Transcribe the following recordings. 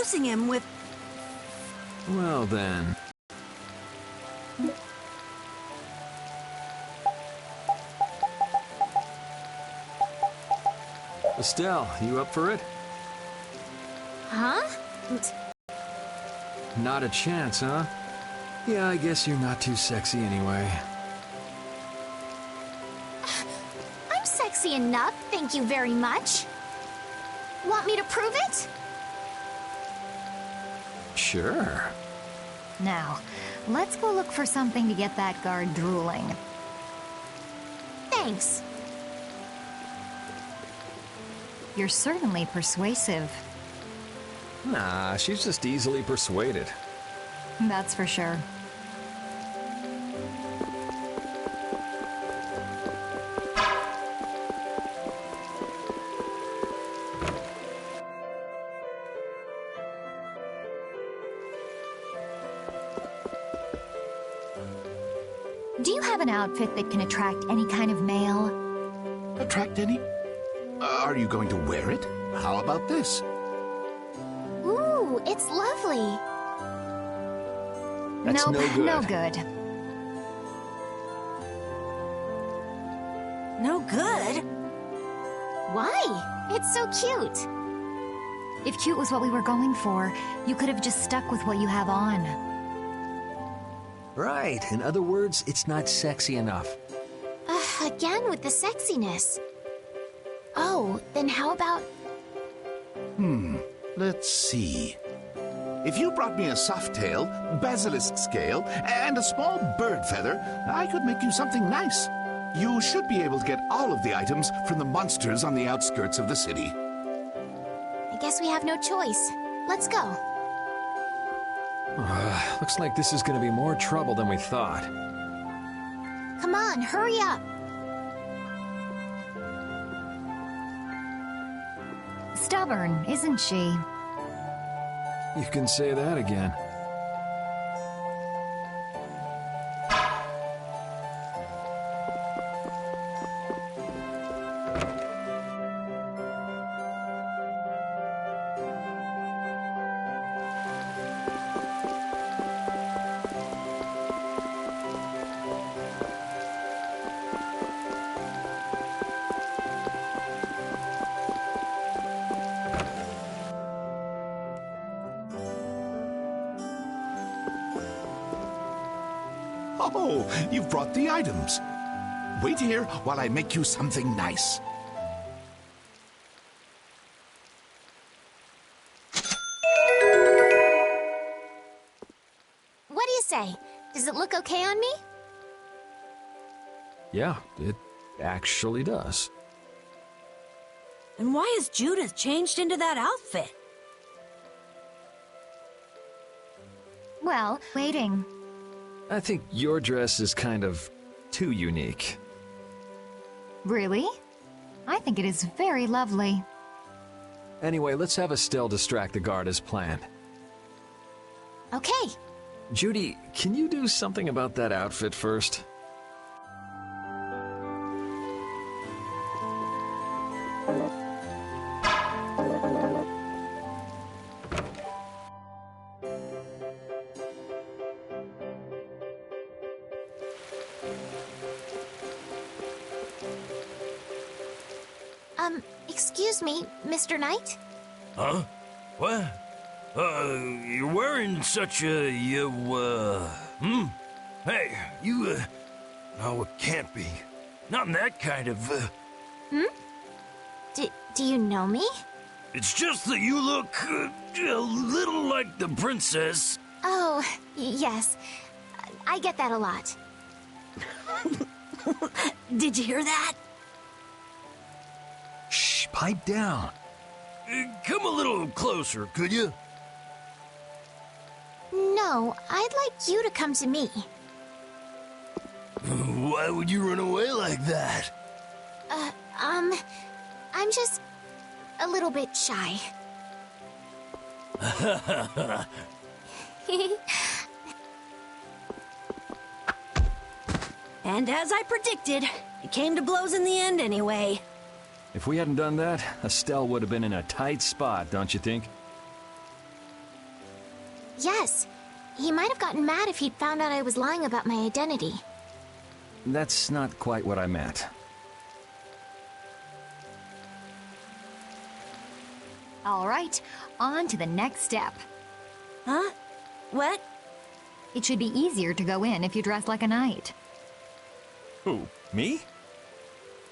seducing him with... Well then. Estelle, you up for it? Huh? Not a chance, huh? Yeah, I guess you're not too sexy anyway. I'm sexy enough, thank you very much. Want me to prove it? Sure. Now, let's go look for something to get that guard drooling. Thanks. You're certainly persuasive. Nah, she's just easily persuaded. That's for sure. Do you have an outfit that can attract any kind of male? Attract any? Are you going to wear it? How about this? Ooh, it's lovely. That's Nope, no good. no good. No good? Why? It's so cute. If cute was what we were going for, you could have just stuck with what you have on. Right. In other words, it's not sexy enough. Again with the sexiness. Oh, then how about... Let's see. If you brought me a soft tail, basilisk scale, and a small bird feather, I could make you something nice. You should be able to get all of the items from the monsters on the outskirts of the city. I guess we have no choice. Let's go. Looks like this is gonna be more trouble than we thought. Come on, hurry up. Stubborn, isn't she? You can say that again. Oh, you've brought the items. Wait here while I make you something nice. What do you say? Does it look okay on me? Yeah, it actually does. And why has Judith changed into that outfit? Well, waiting. I think your dress is kind of too unique. Really? I think it is very lovely. Anyway, let's have Estelle distract the guard as planned. Okay. Judy, can you do something about that outfit first? Excuse me, Mr. Knight? Huh? What? You're wearing such a, Hey, you, no, it can't be. Not in that kind of, Do you know me? It's just that you look, a little like the princess. Oh, yes. I get that a lot. Did you hear that? Shh, pipe down. Come a little closer, could you? No, I'd like you to come to me. Why would you run away like that? I'm just a little bit shy. And as I predicted, it came to blows in the end anyway. If we hadn't done that, Estelle would have been in a tight spot, don't you think? Yes. He might have gotten mad if he'd found out I was lying about my identity. That's not quite what I meant. All right, on to the next step. Huh? What? It should be easier to go in if you dress like a knight. Who, me?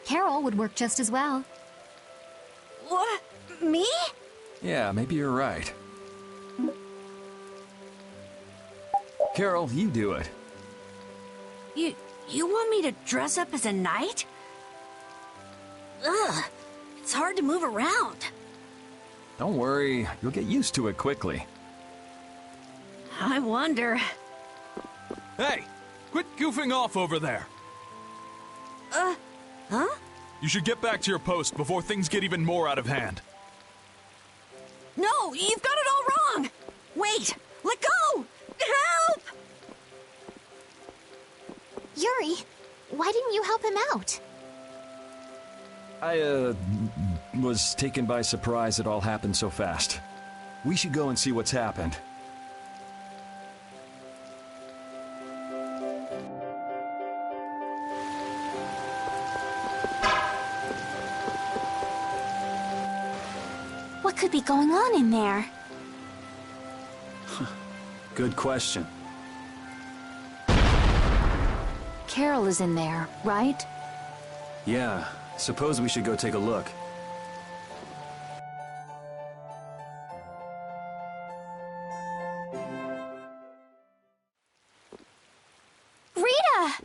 Carol would work just as well. What? Me? Yeah, maybe you're right. Carol, you do it. You want me to dress up as a knight? Ugh, it's hard to move around. Don't worry, you'll get used to it quickly. I wonder. Hey, quit goofing off over there. Huh? You should get back to your post before things get even more out of hand. No, you've got it all wrong! Wait! Let go! Help! Yuri, why didn't you help him out? I, was taken by surprise it all happened so fast. We should go and see what's happened. What could be going on in there? Good question. Carol is in there, right? Yeah, suppose we should go take a look. Rita!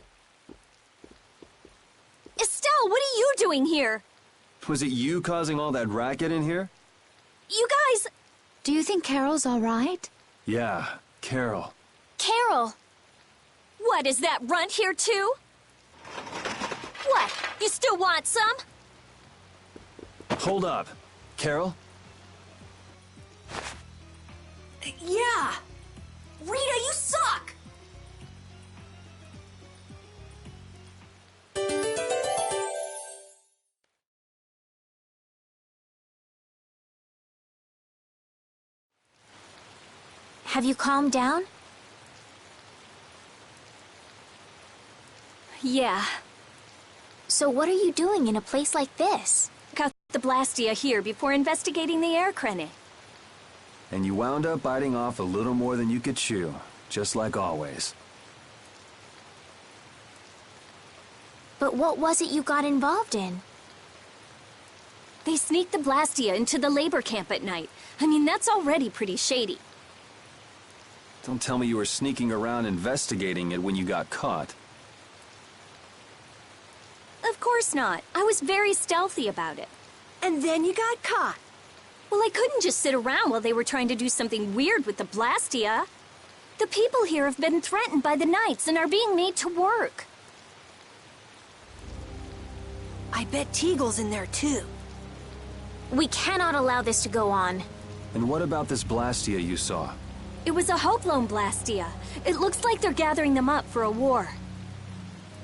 Estelle, what are you doing here? Was it you causing all that racket in here? You guys... Do you think Carol's all right? Yeah, Carol. Carol! What, is that runt here too? What, you still want some? Hold up. Carol? Yeah! Rita, you suck! Have you calmed down? Yeah. So what are you doing in a place like this? Got the Blastia here before investigating the air crenny. And you wound up biting off a little more than you could chew, just like always. But what was it you got involved in? They sneaked the Blastia into the labor camp at night. I mean, that's already pretty shady. Don't tell me you were sneaking around investigating it when you got caught. Of course not. I was very stealthy about it. And then you got caught. Well, I couldn't just sit around while they were trying to do something weird with the Blastia. The people here have been threatened by the Knights and are being made to work. I bet Teagle's in there too. We cannot allow this to go on. And what about this Blastia you saw? It was a Hoplone Blastia. It looks like they're gathering them up for a war.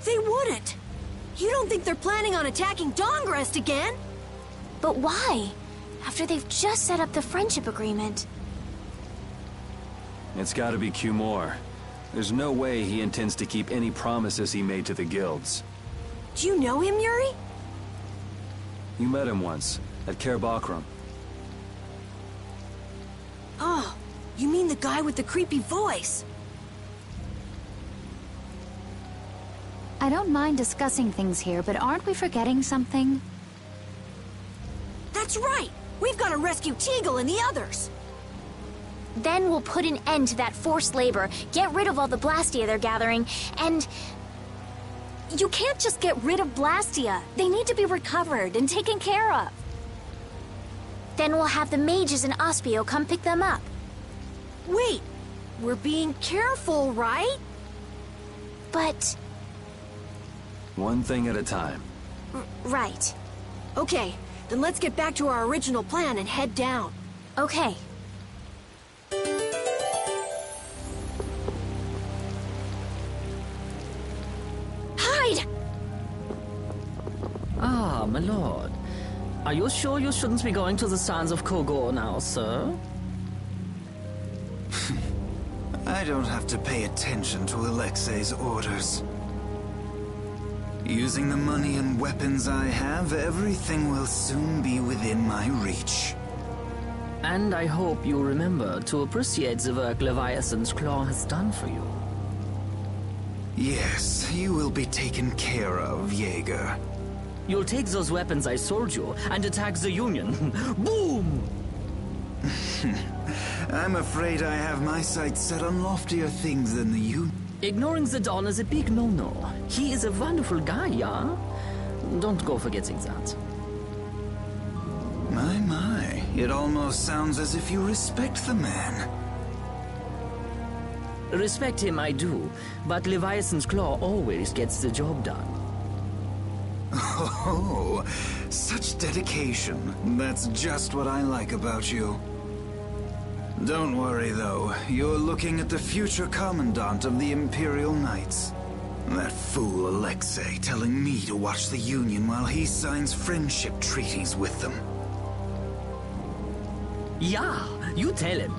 They wouldn't. You don't think they're planning on attacking Dawngrest again? But why? After they've just set up the friendship agreement. It's gotta be Cumore. There's no way he intends to keep any promises he made to the guilds. Do you know him, Yuri? You met him once, at Caer Bakram. Oh, you mean the guy with the creepy voice? I don't mind discussing things here, but aren't we forgetting something? That's right! We've got to rescue Teagle and the others! Then we'll put an end to that forced labor, get rid of all the Blastia they're gathering, and... You can't just get rid of Blastia. They need to be recovered and taken care of. Then we'll have the mages and Ospio come pick them up. Wait, we're being careful, right? But... One thing at a time. right. Okay, then let's get back to our original plan and head down. Okay. Hide! Ah, my lord. Are you sure you shouldn't be going to the sands of Kogor now, sir? I don't have to pay attention to Alexei's orders. Using the money and weapons I have, everything will soon be within my reach. And I hope you remember to appreciate the work Leviathan's Claw has done for you. Yes, you will be taken care of, Jaeger. You'll take those weapons I sold you and attack the Union. Boom! I'm afraid I have my sights set on loftier things than the Union. Ignoring the Don is a big no-no. He is a wonderful guy, yeah? Don't go forgetting that. My. It almost sounds as if you respect the man. Respect him I do, but Leviathan's Claw always gets the job done. Oh, such dedication. That's just what I like about you. Don't worry, though. You're looking at the future Commandant of the Imperial Knights. That fool Alexei telling me to watch the Union while he signs friendship treaties with them. Yeah, you tell him.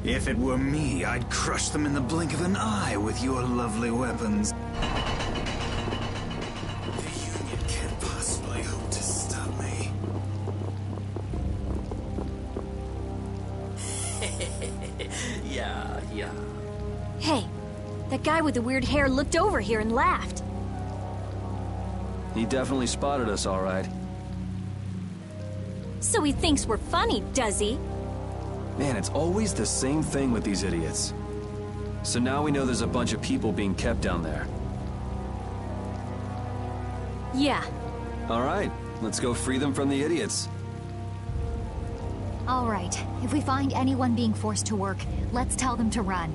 If it were me, I'd crush them in the blink of an eye with your lovely weapons. The Union can't possibly hope to stop me. Yeah. Hey, that guy with the weird hair looked over here and laughed. He definitely spotted us, all right. So he thinks we're funny, does he? Man, it's always the same thing with these idiots. So now we know there's a bunch of people being kept down there. Yeah. All right, let's go free them from the idiots. All right, if we find anyone being forced to work, let's tell them to run.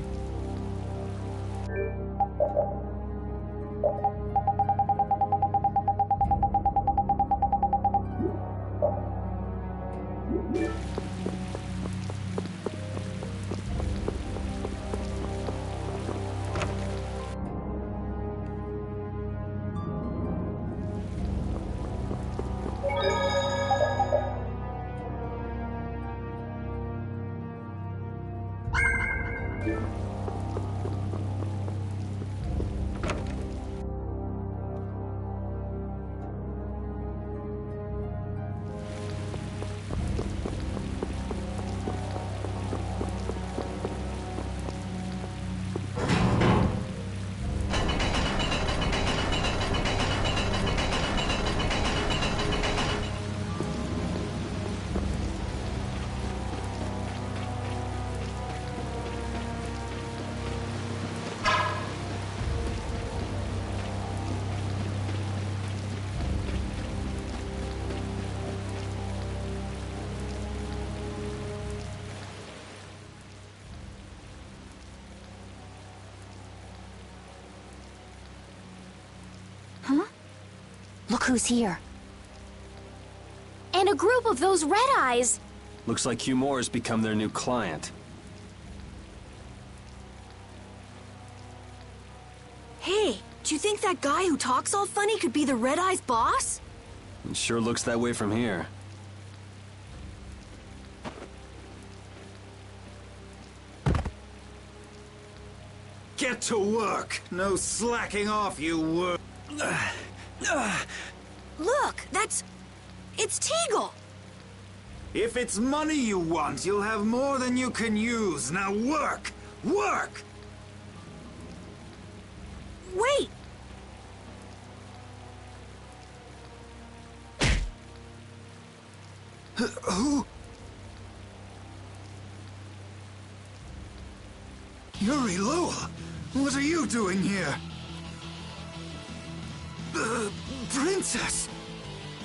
Look who's here. And a group of those red eyes. Looks like Hugh Moore has become their new client. Hey, do you think that guy who talks all funny could be the red eyes boss? It sure looks that way from here. Get to work! No slacking off, you work. Look, it's Teagle. If it's money you want, you'll have more than you can use. Now work! Work! Wait! Who? Yuri Lowell! What are you doing here? Princess!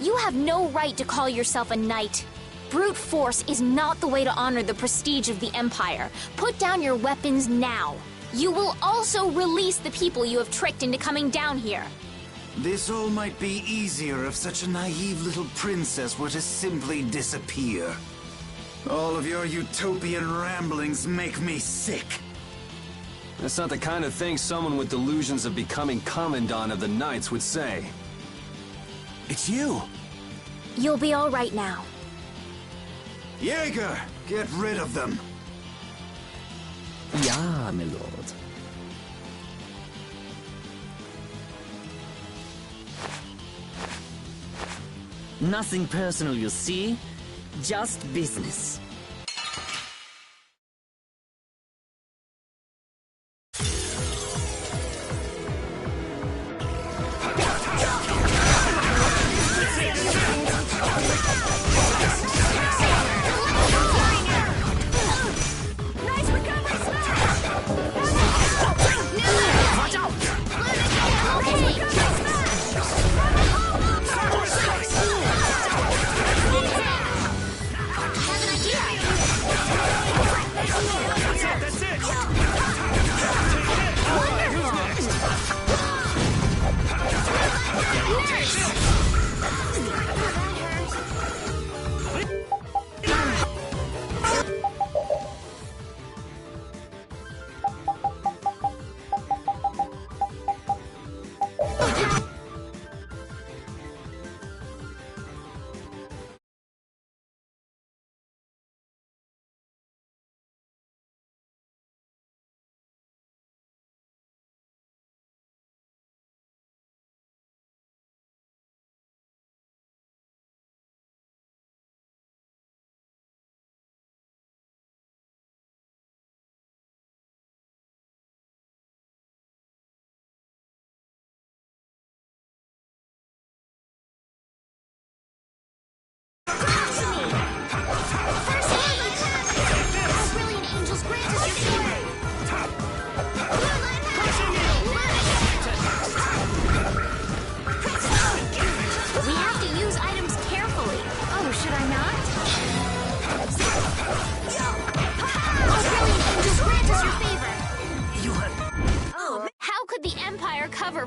You have no right to call yourself a knight. Brute force is not the way to honor the prestige of the Empire. Put down your weapons now. You will also release the people you have tricked into coming down here. This all might be easier if such a naive little princess were to simply disappear. All of your utopian ramblings make me sick. That's not the kind of thing someone with delusions of becoming Commandant of the Knights would say. It's you! You'll be all right now. Jaeger, get rid of them. Ja, my lord. Nothing personal, you see? Just business.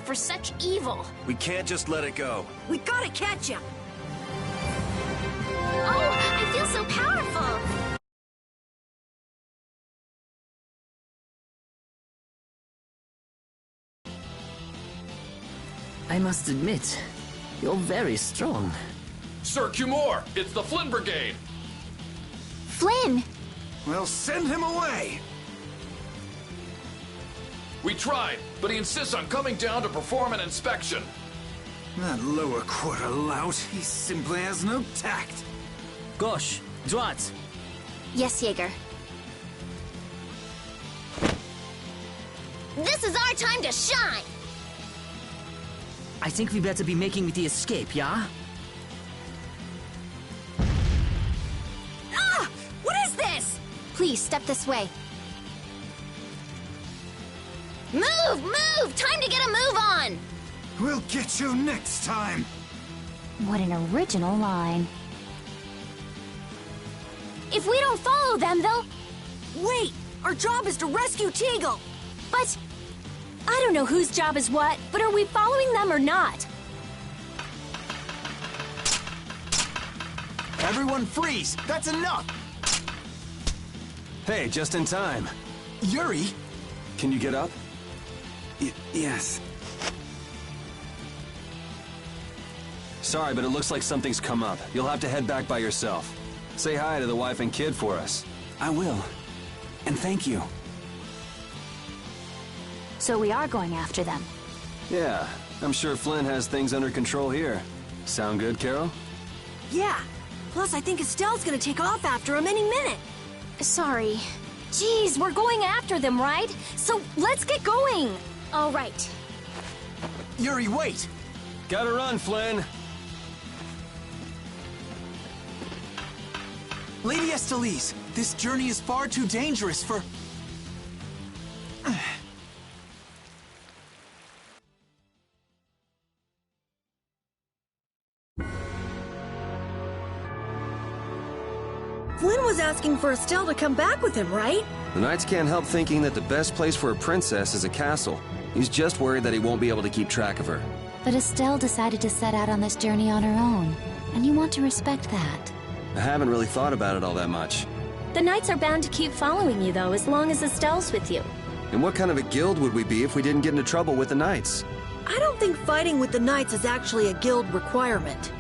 For such evil. We can't just let it go. We gotta catch him. Oh, I feel so powerful. I must admit, you're very strong. Sir Cumore, it's the Flynn Brigade. Flynn! Well, send him away! We tried, but he insists on coming down to perform an inspection. That lower quarter lout, he simply has no tact. Gosh, droite. Yes, Jaeger. This is our time to shine! I think we better be making the escape, yeah? Ah! What is this? Please, step this way. Move! Move! Time to get a move on! We'll get you next time! What an original line. If we don't follow them, they'll... Wait! Our job is to rescue Teagle! But... I don't know whose job is what, but are we following them or not? Everyone freeze! That's enough! Hey, just in time. Yuri? Can you get up? Yes. Sorry, but it looks like something's come up. You'll have to head back by yourself. Say hi to the wife and kid for us. I will. And thank you. So we are going after them. Yeah, I'm sure Flynn has things under control here. Sound good, Carol? Yeah. Plus, I think Estelle's gonna take off after him any minute. Sorry. Jeez, we're going after them, right? So let's get going. All right. Yuri, wait! Gotta run, Flynn! Lady Estellise, this journey is far too dangerous for... Flynn was asking for Estelle to come back with him, right? The Knights can't help thinking that the best place for a princess is a castle. He's just worried that he won't be able to keep track of her. But Estelle decided to set out on this journey on her own, and you want to respect that. I haven't really thought about it all that much. The Knights are bound to keep following you, though, as long as Estelle's with you. And what kind of a guild would we be if we didn't get into trouble with the Knights? I don't think fighting with the Knights is actually a guild requirement.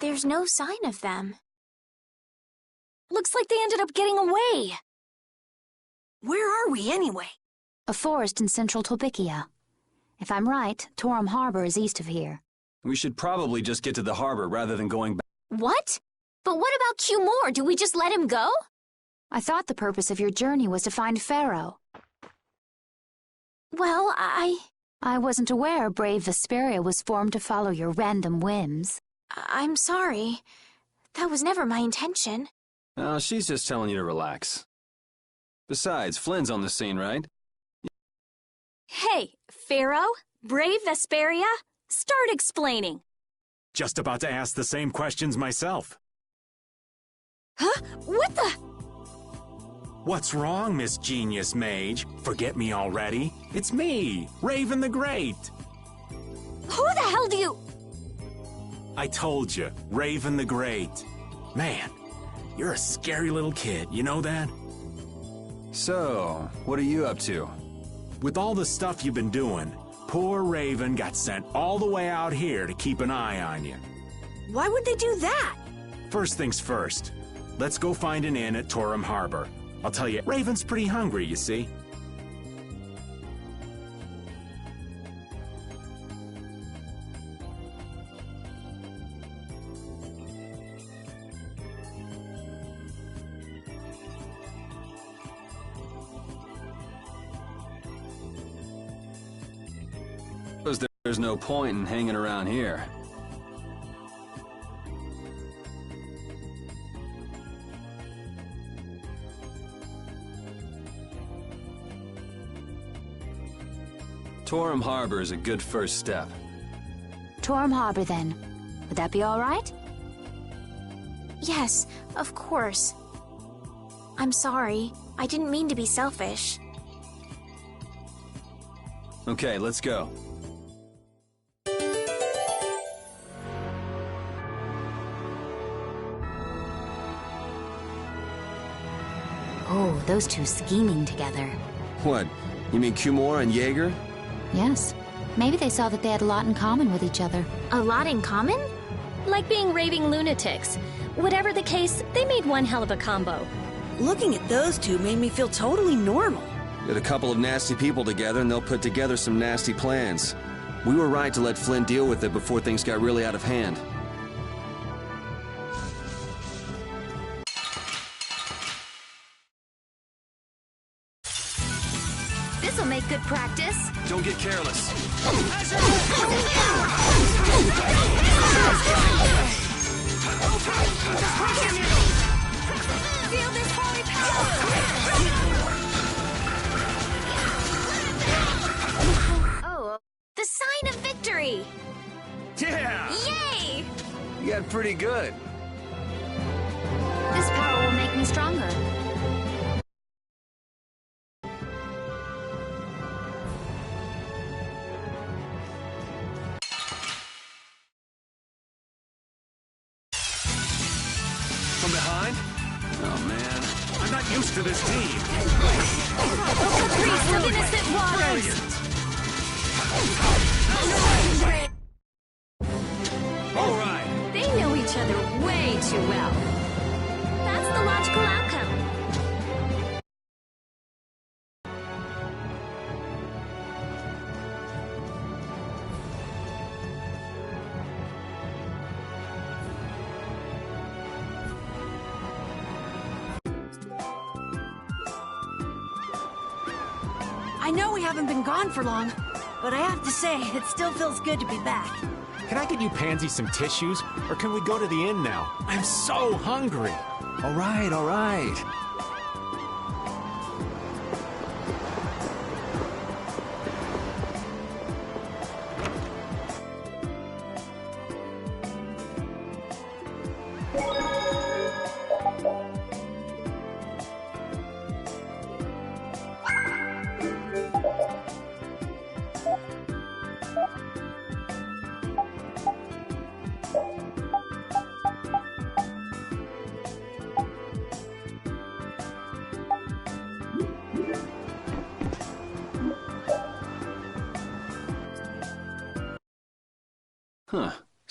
there's no sign of them. Looks like they ended up getting away. Where are we, anyway? A forest in central Tolbikia. If I'm right, Torum Harbor is east of here. We should probably just get to the harbor rather than going back. What? But what about Q-Moore? Do we just let him go? I thought the purpose of your journey was to find Pharaoh. Well, I wasn't aware Brave Vesperia was formed to follow your random whims. I'm sorry. That was never my intention. Oh, she's just telling you to relax. Besides, Flynn's on the scene, right? Hey, Pharaoh? Brave Vesperia? Start explaining. Just about to ask the same questions myself. Huh? What the? What's wrong, Miss Genius Mage? Forget me already? It's me, Raven the Great. Who the hell do you... I told you, Raven the Great. Man, you're a scary little kid, you know that? So, what are you up to? With all the stuff you've been doing, poor Raven got sent all the way out here to keep an eye on you. Why would they do that? First things first, let's go find an inn at Torum Harbor. I'll tell you, Raven's pretty hungry, you see. There's no point in hanging around here. Torum Harbor is a good first step. Torum Harbor, then. Would that be all right? Yes, of course. I'm sorry. I didn't mean to be selfish. Okay, let's go. Oh, those two scheming together. What? You mean Q-Moore and Jaeger? Yes. Maybe they saw that they had a lot in common with each other. A lot in common? Like being raving lunatics. Whatever the case, they made one hell of a combo. Looking at those two made me feel totally normal. Get a couple of nasty people together and they'll put together some nasty plans. We were right to let Flynn deal with it before things got really out of hand. This'll make good practice. Don't get careless. Feel this holy power! Oh, the sign of victory! Yeah! Yay! You got pretty good. This power will make me stronger. From behind? Oh, man. I'm not used to this team. Priest of innocent waters! All right. They know each other way too well. That's the logical outcome. I know we haven't been gone for long, but I have to say, it still feels good to be back. Can I get you Pansy some tissues? Or can we go to the inn now? I'm so hungry. All right, all right.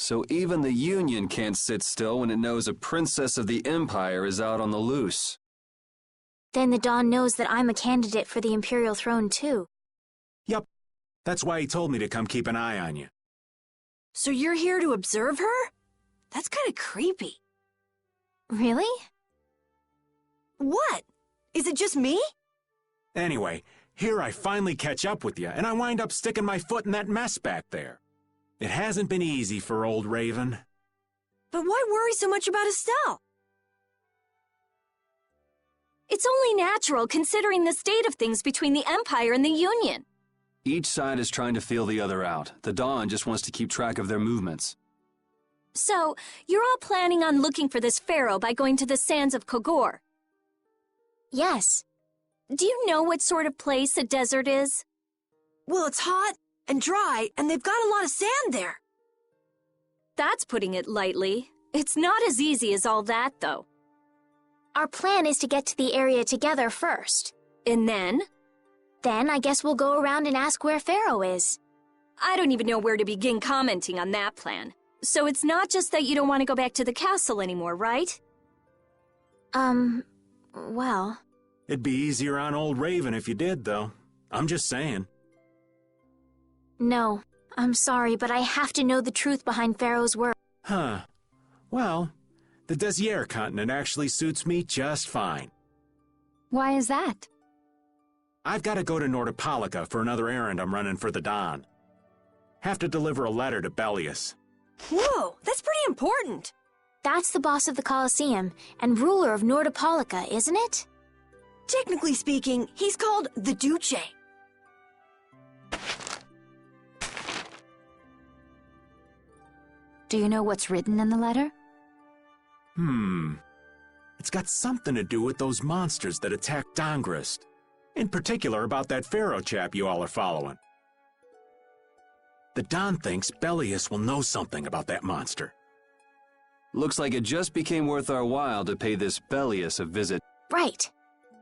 So even the Union can't sit still when it knows a princess of the Empire is out on the loose. Then the Dawn knows that I'm a candidate for the Imperial throne, too. Yup. That's why he told me to come keep an eye on you. So you're here to observe her? That's kind of creepy. Really? What? Is it just me? Anyway, here I finally catch up with you, and I wind up sticking my foot in that mess back there. It hasn't been easy for old Raven. But why worry so much about Estelle? It's only natural considering the state of things between the Empire and the Union. Each side is trying to feel the other out. The Dawn just wants to keep track of their movements. So, you're all planning on looking for this pharaoh by going to the sands of Kogor? Yes. Do you know what sort of place a desert is? Well, it's hot and dry, and they've got a lot of sand there. That's putting it lightly. It's not as easy as all that, though. Our plan is to get to the area together first. And then? Then I guess we'll go around and ask where Pharaoh is. I don't even know where to begin commenting on that plan. So it's not just that you don't want to go back to the castle anymore, right? Well... It'd be easier on old Raven if you did, though. I'm just saying. No, I'm sorry, but I have to know the truth behind Pharaoh's work. Huh. Well, the Desier continent actually suits me just fine. Why is that? I've got to go to Nordopolica for another errand I'm running for the Dawn. Have to deliver a letter to Bellius. Whoa, that's pretty important. That's the boss of the Colosseum and ruler of Nordopolica, isn't it? Technically speaking, he's called the Duce. Do you know what's written in the letter? It's got something to do with those monsters that attacked Dongrist. In particular about that Pharaoh chap you all are following. The Don thinks Bellius will know something about that monster. Looks like it just became worth our while to pay this Bellius a visit. Right.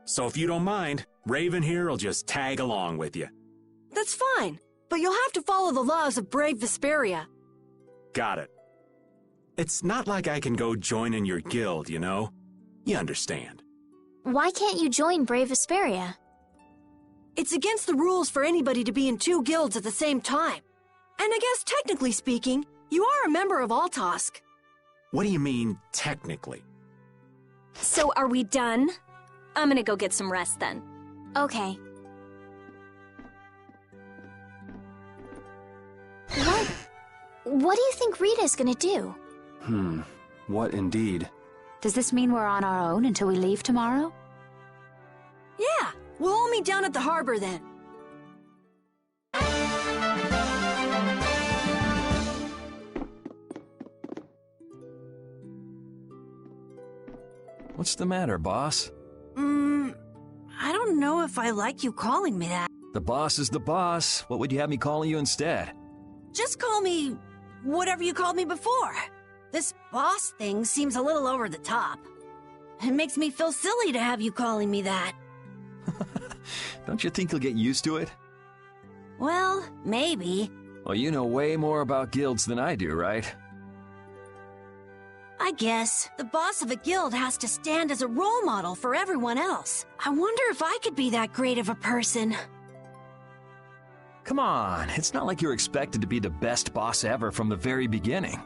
So if you don't mind, Raven here will just tag along with you. That's fine, but you'll have to follow the laws of Brave Vesperia. Got it. It's not like I can go join in your guild, you know? You understand. Why can't you join Brave Vesperia? It's against the rules for anybody to be in two guilds at the same time. And I guess technically speaking, you are a member of Altosk. What do you mean, technically? So are we done? I'm gonna go get some rest then. Okay. What do you think Rita's gonna do? What indeed? Does this mean we're on our own until we leave tomorrow? Yeah, we'll all meet down at the harbor then. What's the matter, boss? I don't know if I like you calling me that. The boss is the boss. What would you have me calling you instead? Just call me whatever you called me before. This boss thing seems a little over the top. It makes me feel silly to have you calling me that. Don't you think you'll get used to it? Well, maybe. Well, you know way more about guilds than I do, right? I guess. The boss of a guild has to stand as a role model for everyone else. I wonder if I could be that great of a person. Come on, it's not like you're expected to be the best boss ever from the very beginning.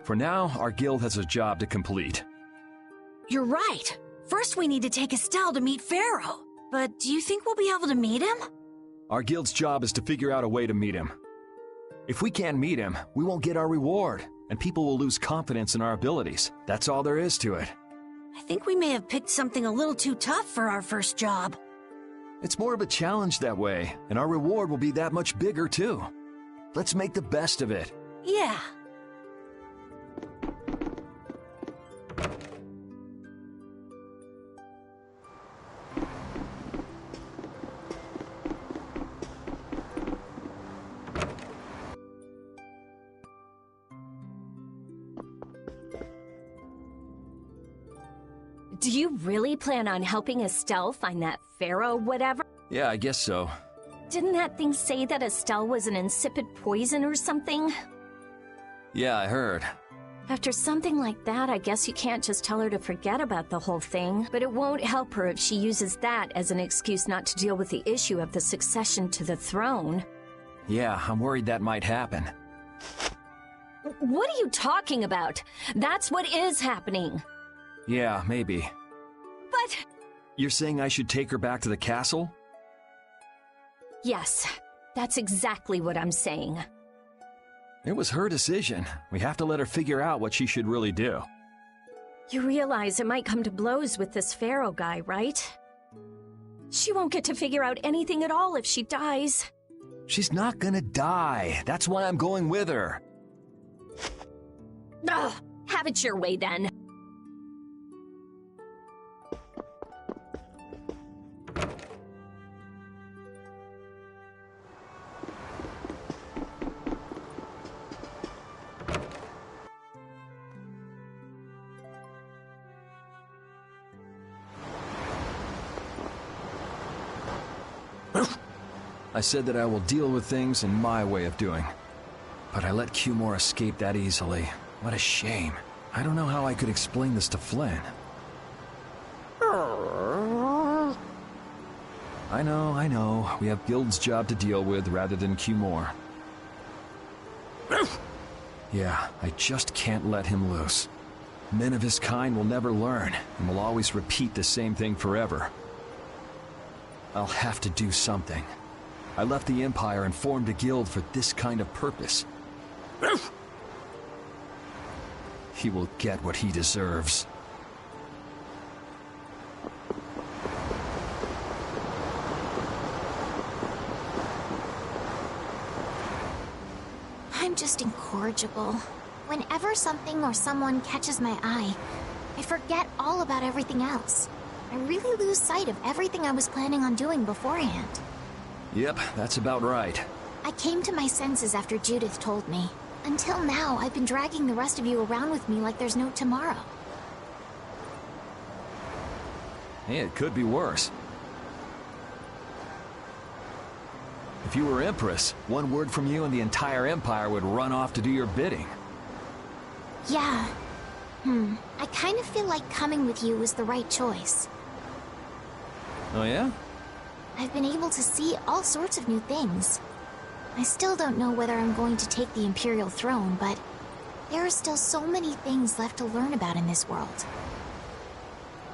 For now, our guild has a job to complete. You're right. First we need to take Estelle to meet Pharaoh. But do you think we'll be able to meet him? Our guild's job is to figure out a way to meet him. If we can't meet him, we won't get our reward, and people will lose confidence in our abilities. That's all there is to it. I think we may have picked something a little too tough for our first job. It's more of a challenge that way, and our reward will be that much bigger, too. Let's make the best of it. Yeah. Do you really plan on helping Estelle find that pharaoh whatever? Yeah, I guess so. Didn't that thing say that Estelle was an insipid poison or something? Yeah, I heard. After something like that, I guess you can't just tell her to forget about the whole thing. But it won't help her if she uses that as an excuse not to deal with the issue of the succession to the throne. Yeah, I'm worried that might happen. What are you talking about? That's what is happening. Yeah, maybe. But... You're saying I should take her back to the castle? Yes, that's exactly what I'm saying. It was her decision. We have to let her figure out what she should really do. You realize it might come to blows with this Pharaoh guy, right? She won't get to figure out anything at all if she dies. She's not gonna die. That's why I'm going with her. Ugh, have it your way then. I said that I will deal with things in my way of doing. But I let Cumore escape that easily. What a shame. I don't know how I could explain this to Flynn. I know. We have Guild's job to deal with rather than Cumore. Yeah, I just can't let him loose. Men of his kind will never learn, and will always repeat the same thing forever. I'll have to do something. I left the Empire and formed a guild for this kind of purpose. He will get what he deserves. I'm just incorrigible. Whenever something or someone catches my eye, I forget all about everything else. I really lose sight of everything I was planning on doing beforehand. Yep, that's about right. I came to my senses after Judith told me. Until now, I've been dragging the rest of you around with me like there's no tomorrow. Hey, it could be worse. If you were Empress, one word from you and the entire Empire would run off to do your bidding. Yeah. I kind of feel like coming with you was the right choice. Oh yeah? I've been able to see all sorts of new things. I still don't know whether I'm going to take the Imperial throne, but there are still so many things left to learn about in this world.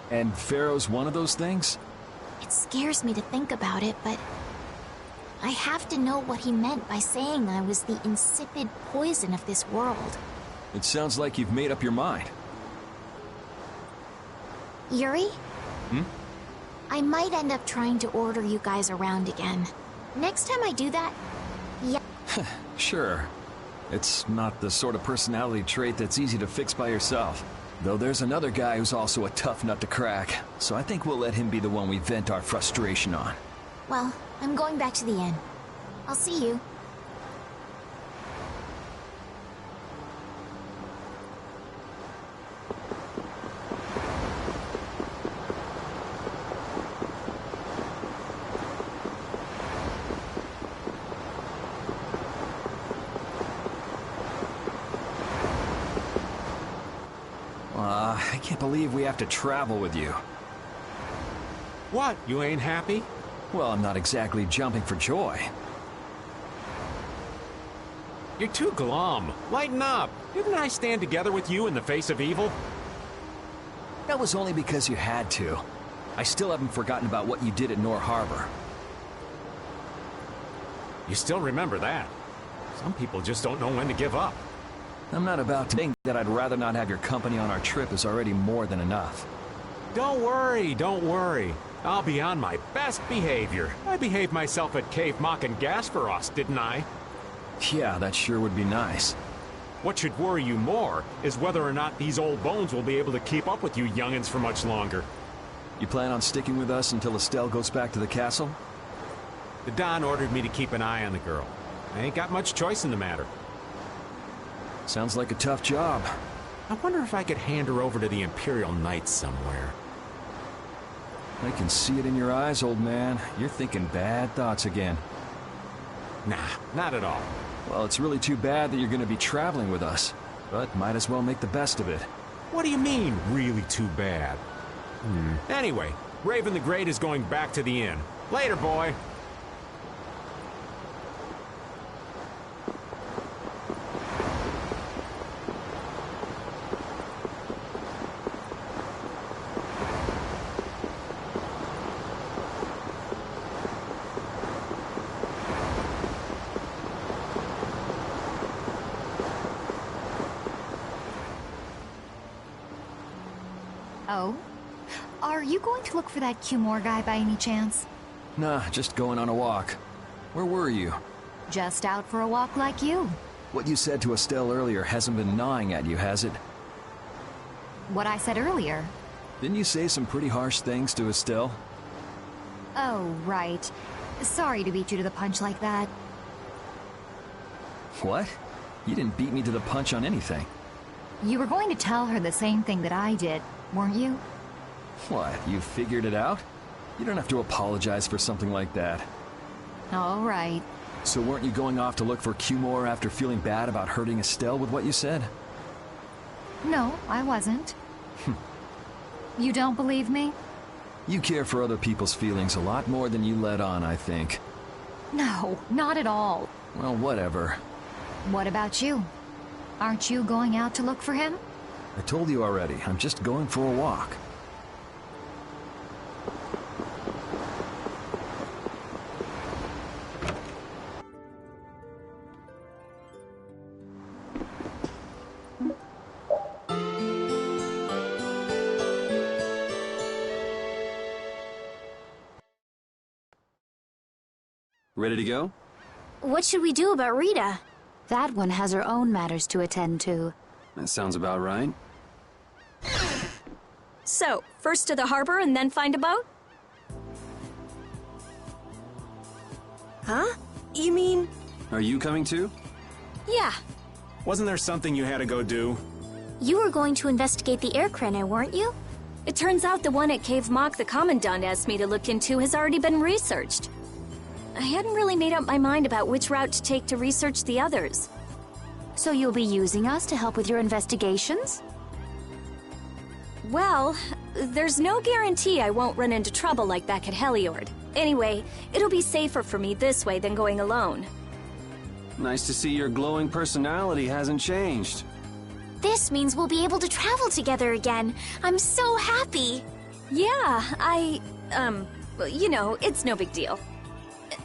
And Pharaoh's one of those things? It scares me to think about it, but I have to know what he meant by saying I was the insipid poison of this world. It sounds like you've made up your mind. Yuri? I might end up trying to order you guys around again. Next time I do that, yeah. Sure. It's not the sort of personality trait that's easy to fix by yourself. Though there's another guy who's also a tough nut to crack, so I think we'll let him be the one we vent our frustration on. Well, I'm going back to the inn. I'll see you. I can't believe we have to travel with you. What? You ain't happy? Well, I'm not exactly jumping for joy. You're too glum. Lighten up. Didn't I stand together with you in the face of evil? That was only because you had to. I still haven't forgotten about what you did at Nor Harbor. You still remember that. Some people just don't know when to give up. I'm not about to think that I'd rather not have your company on our trip is already more than enough. Don't worry. I'll be on my best behavior. I behaved myself at Cave Mock and Gasperos, didn't I? Yeah, that sure would be nice. What should worry you more is whether or not these old bones will be able to keep up with you youngins for much longer. You plan on sticking with us until Estelle goes back to the castle? The Don ordered me to keep an eye on the girl. I ain't got much choice in the matter. Sounds like a tough job. I wonder if I could hand her over to the Imperial Knights somewhere. I can see it in your eyes, old man. You're thinking bad thoughts again. Nah, not at all. Well, it's really too bad that you're going to be traveling with us, but might as well make the best of it. What do you mean, really too bad? Anyway, Raven the Great is going back to the inn. Later, boy. Oh? Are you going to look for that Cumore guy by any chance? Nah, just going on a walk. Where were you? Just out for a walk like you. What you said to Estelle earlier hasn't been gnawing at you, has it? What I said earlier. Didn't you say some pretty harsh things to Estelle? Oh, right. Sorry to beat you to the punch like that. What? You didn't beat me to the punch on anything. You were going to tell her the same thing that I did, weren't you? What, you figured it out? You don't have to apologize for something like that. All right. So weren't you going off to look for Cumore after feeling bad about hurting Estelle with what you said? No, I wasn't. You don't believe me? You care for other people's feelings a lot more than you let on, I think. No, not at all. Well, whatever. What about you? Aren't you going out to look for him? I told you already, I'm just going for a walk. Ready to go? What should we do about Rita? That one has her own matters to attend to. That sounds about right. So, first to the harbor and then find a boat? Huh? You mean... Are you coming too? Yeah. Wasn't there something you had to go do? You were going to investigate the air crenna, weren't you? It turns out the one at Cave Mock the Commandant asked me to look into has already been researched. I hadn't really made up my mind about which route to take to research the others. So you'll be using us to help with your investigations? Well, there's no guarantee I won't run into trouble like back at Heliord. Anyway, it'll be safer for me this way than going alone. Nice to see your glowing personality hasn't changed. This means we'll be able to travel together again. I'm so happy. Yeah, you know, it's no big deal.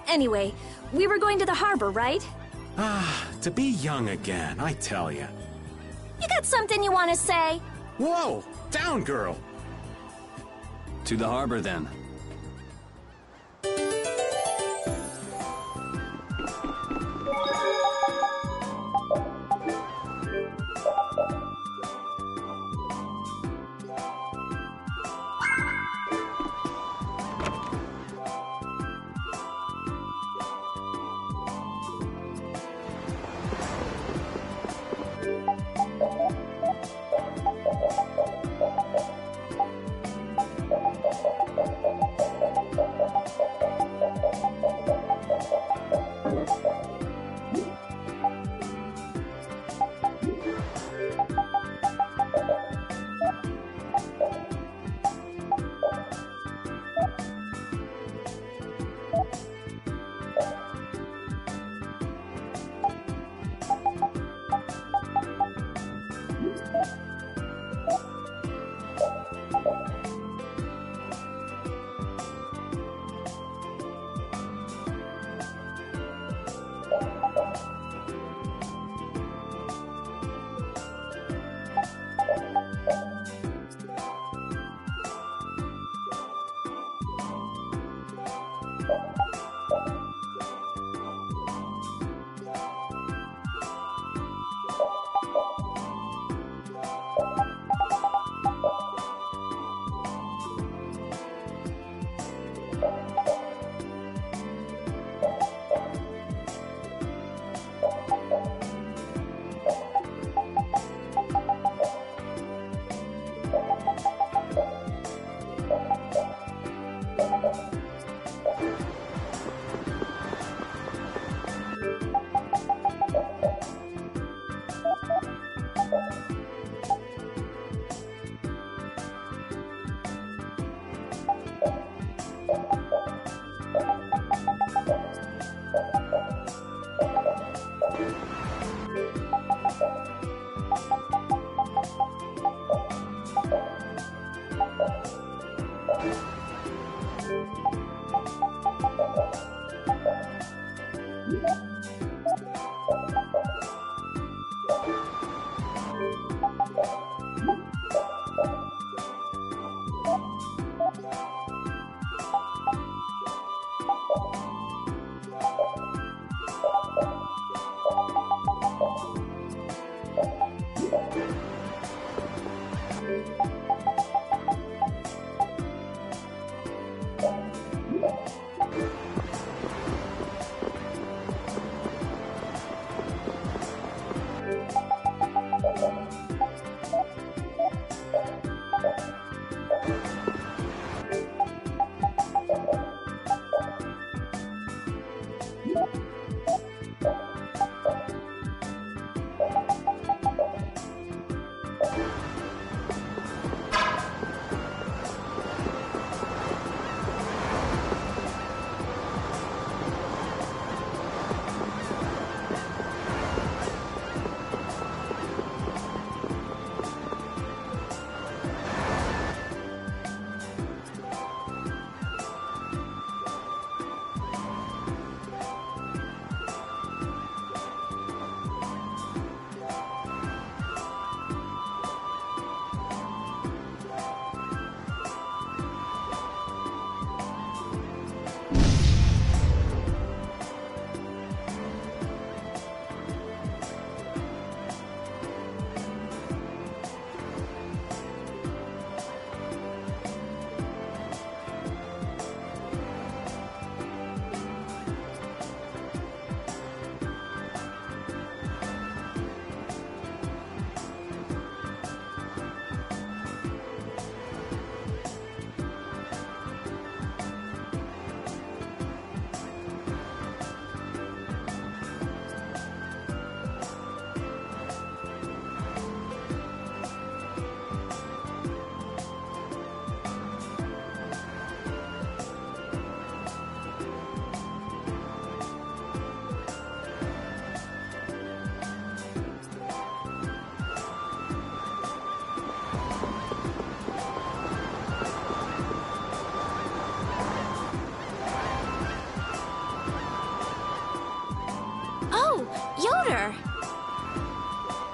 Anyway, we were going to the harbor, right? To be young again, I tell ya. You got something you want to say? Whoa! Down, girl! To the harbor, then.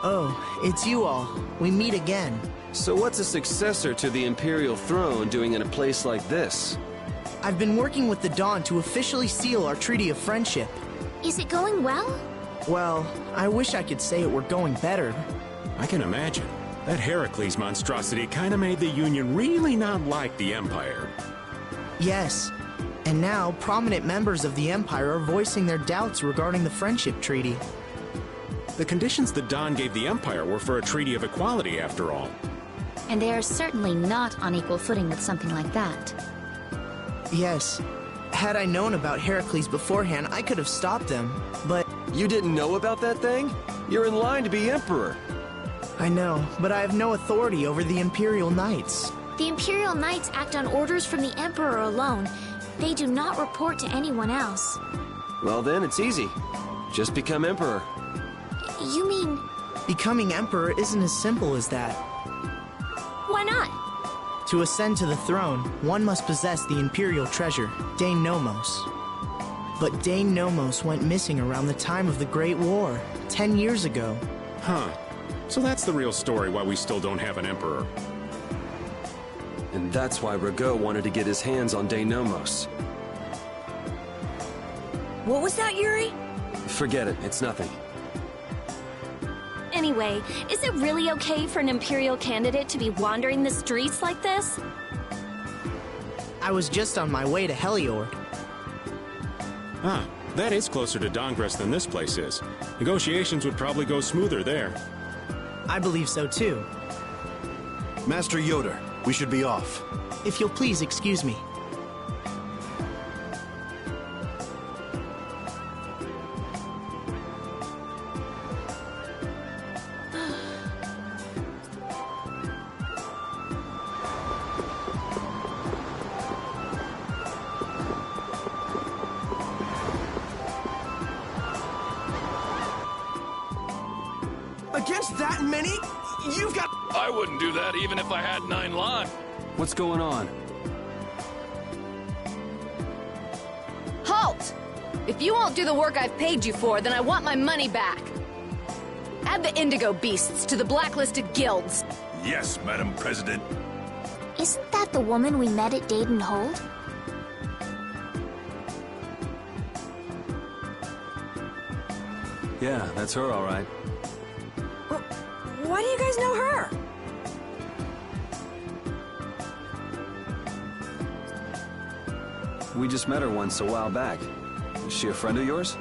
Oh, it's you all. We meet again. So what's a successor to the Imperial throne doing in a place like this? I've been working with the Dawn to officially seal our Treaty of Friendship. Is it going well? Well, I wish I could say it were going better. I can imagine. That Heracles monstrosity kinda made the Union really not like the Empire. Yes. And now, prominent members of the Empire are voicing their doubts regarding the Friendship Treaty. The conditions the Dawn gave the Empire were for a treaty of equality, after all. And they are certainly not on equal footing with something like that. Yes. Had I known about Heracles beforehand, I could have stopped them, but... You didn't know about that thing? You're in line to be Emperor. I know, but I have no authority over the Imperial Knights. The Imperial Knights act on orders from the Emperor alone. They do not report to anyone else. Well then, it's easy. Just become Emperor. You mean... Becoming Emperor isn't as simple as that. Why not? To ascend to the throne, one must possess the Imperial treasure, Dane Nomos. But Dane Nomos went missing around the time of the Great War, 10 years ago. Huh. So that's the real story why we still don't have an Emperor. And that's why Rago wanted to get his hands on Dane Nomos. What was that, Yuri? Forget it, it's nothing. Anyway, is it really okay for an Imperial candidate to be wandering the streets like this? I was just on my way to Heliord. Ah, that is closer to Dongress than this place is. Negotiations would probably go smoother there. I believe so too. Master Yoder, we should be off. If you'll please excuse me. Against that many? You've got... I wouldn't do that even if I had 9 lives. What's going on? Halt! If you won't do the work I've paid you for, then I want my money back. Add the Indigo Beasts to the blacklisted guilds. Yes, Madam President. Isn't that the woman we met at Dayton Hold? Yeah, that's her, all right. Why do you guys know her? We just met her once a while back. Is she a friend of yours?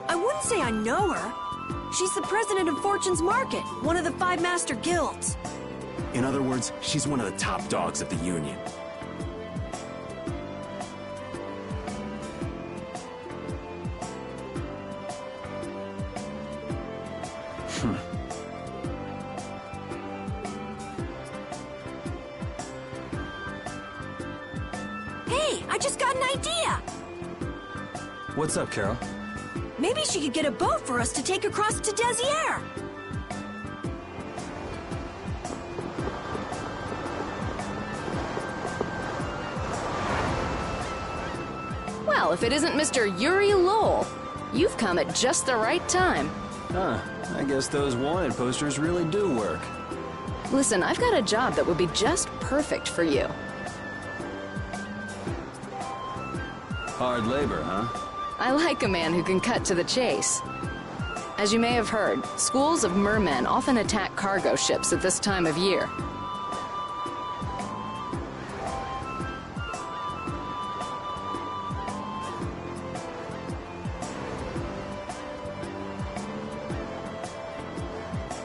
I wouldn't say I know her. She's the president of Fortune's Market, one of the 5 master guilds. In other words, she's one of the top dogs at the Union. Hey, I just got an idea! What's up, Carol? Maybe she could get a boat for us to take across to Desier. Well, if it isn't Mr. Yuri Lowell, you've come at just the right time. Huh, I guess those wanted posters really do work. Listen, I've got a job that would be just perfect for you. Hard labor, huh? I like a man who can cut to the chase. As you may have heard, schools of mermen often attack cargo ships at this time of year.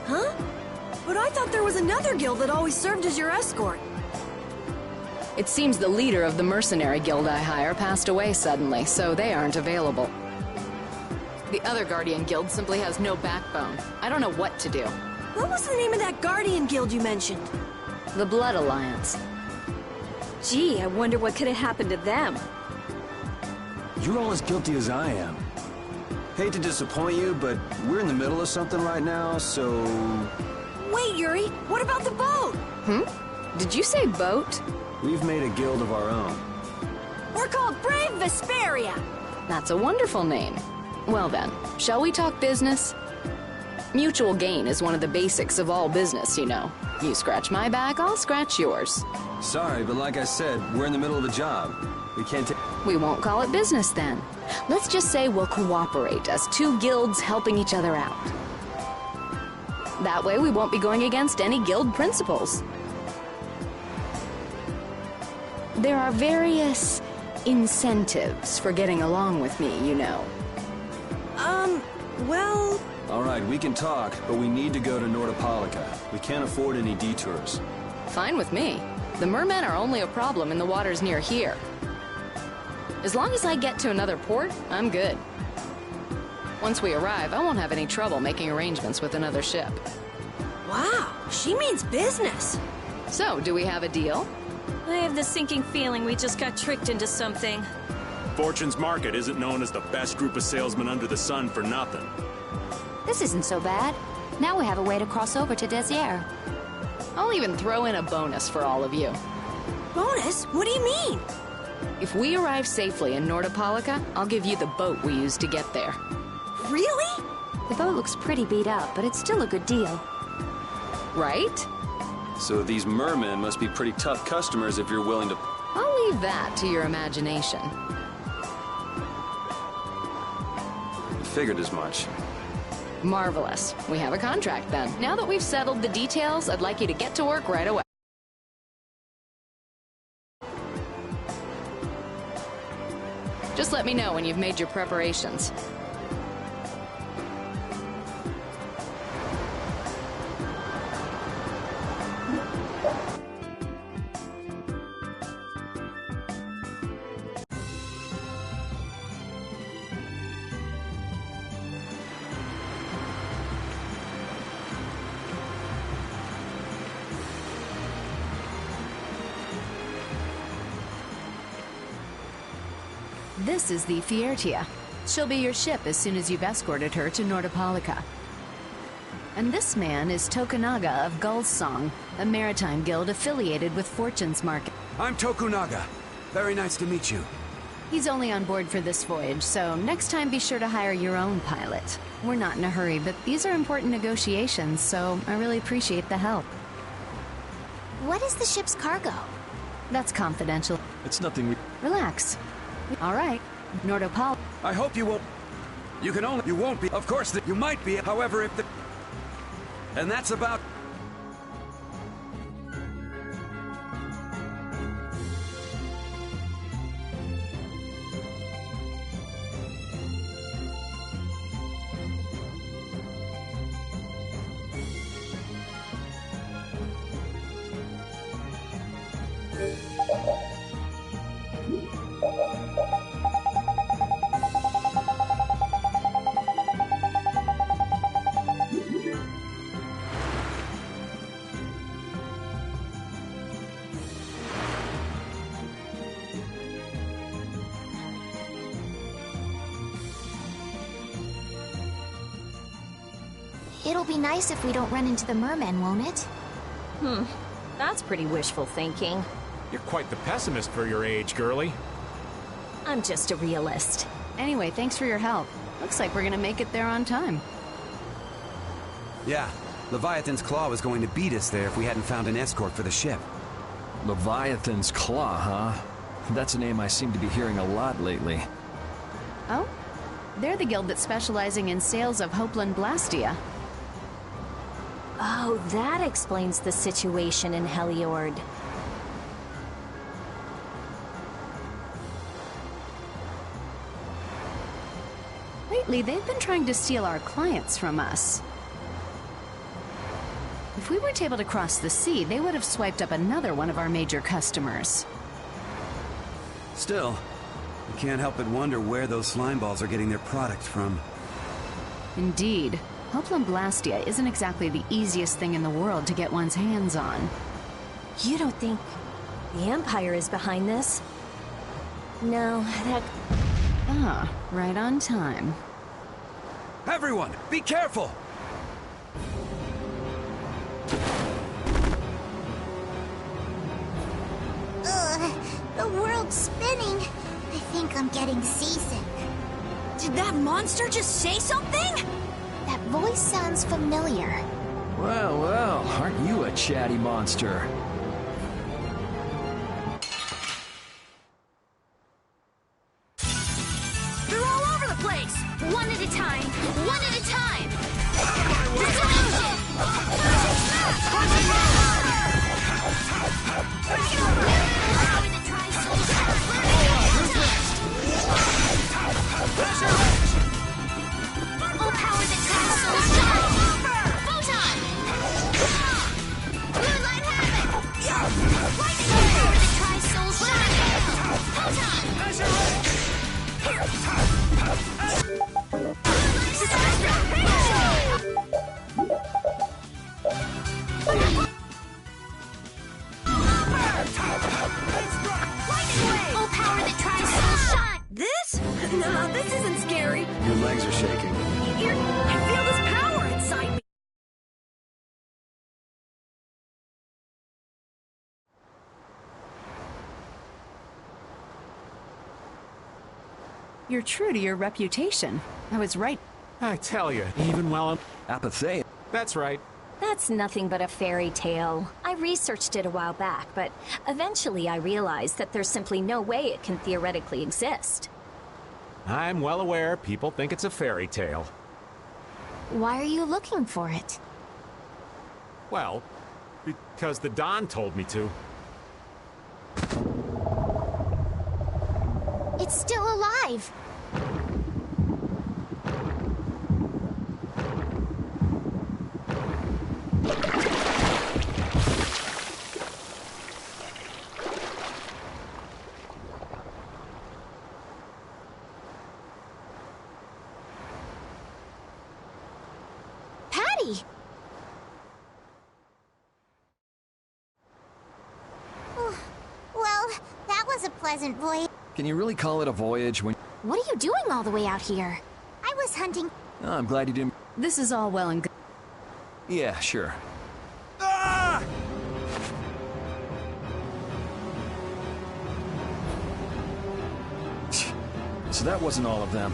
Huh? But I thought there was another guild that always served as your escort. It seems the leader of the mercenary guild I hire passed away suddenly, so they aren't available. The other Guardian Guild simply has no backbone. I don't know what to do. What was the name of that Guardian Guild you mentioned? The Blood Alliance. Gee, I wonder what could have happened to them. You're all as guilty as I am. Hate to disappoint you, but we're in the middle of something right now, so... Wait, Yuri, what about the boat? Did you say boat? We've made a guild of our own. We're called Brave Vesperia. That's a wonderful name. Well then, shall we talk business? Mutual gain is one of the basics of all business, you know. You scratch my back, I'll scratch yours. Sorry, but like I said, we're in the middle of a job. We can't We won't call it business then. Let's just say we'll cooperate as 2 guilds helping each other out. That way we won't be going against any guild principles. There are various incentives for getting along with me, you know. Well... All right, we can talk, but we need to go to Nordopolica. We can't afford any detours. Fine with me. The mermen are only a problem in the waters near here. As long as I get to another port, I'm good. Once we arrive, I won't have any trouble making arrangements with another ship. Wow, she means business. So, do we have a deal? I have the sinking feeling we just got tricked into something. Fortune's Market isn't known as the best group of salesmen under the sun for nothing. This isn't so bad. Now we have a way to cross over to Desier. I'll even throw in a bonus for all of you. Bonus? What do you mean? If we arrive safely in Nordopolica, I'll give you the boat we used to get there. Really? The boat looks pretty beat up, but it's still a good deal. Right? So these mermen must be pretty tough customers if you're willing to... I'll leave that to your imagination. Figured as much. Marvelous. We have a contract then. Now that we've settled the details, I'd like you to get to work right away. Just let me know when you've made your preparations. This is the Fiertia. She'll be your ship as soon as you've escorted her to Nordopolica. And this man is Tokunaga of Gull's Song, a maritime guild affiliated with Fortune's Market. I'm Tokunaga. Very nice to meet you. He's only on board for this voyage, so next time be sure to hire your own pilot. We're not in a hurry, but these are important negotiations, so I really appreciate the help. What is the ship's cargo? That's confidential. It's nothing we... Relax. All right. Nordopal. I hope you won't... You won't be... Of course, you might be, however, if the... And that's about... It'll be nice if we don't run into the mermen, won't it? That's pretty wishful thinking. You're quite the pessimist for your age, girlie. I'm just a realist. Anyway, thanks for your help. Looks like we're gonna make it there on time. Yeah, Leviathan's Claw was going to beat us there if we hadn't found an escort for the ship. Leviathan's Claw, huh? That's a name I seem to be hearing a lot lately. Oh? They're the guild that's specializing in sales of Hopeland Blastia. Oh, that explains the situation in Heliord. Lately, they've been trying to steal our clients from us. If we weren't able to cross the sea, they would have swiped up another one of our major customers. Still, I can't help but wonder where those slime balls are getting their product from. Indeed. Hopeland Blastia isn't exactly the easiest thing in the world to get one's hands on. You don't think the Empire is behind this? No, that... Ah, right on time. Everyone, be careful! Ugh, the world's spinning. I think I'm getting seasick. Did that monster just say something? That voice sounds familiar. Well, well, aren't you a chatty monster? They're all over the place! One at a time! One at a time! Detonation! Power the tri-soul Full power the tri-soul shot! Photon! Blue light havoc! Lightning power the tri-soul shot! Photon! Full power that tries soul shot! This? No, this isn't scary. Your legs are shaking. I feel this power inside me. You're true to your reputation. I was right. I tell you, even while I'm... Apatheia. That's right. That's nothing but a fairy tale. I researched it a while back, but eventually I realized that there's simply no way it can theoretically exist. I'm well aware people think it's a fairy tale. Why are you looking for it? Well, because the Don told me to. It's still alive! Patty! Well, that was a pleasant voyage. Can you really call it a voyage when... What are you doing all the way out here? I was hunting. Oh, I'm glad you didn't... This is all well and good. Yeah, sure. Ah! So that wasn't all of them.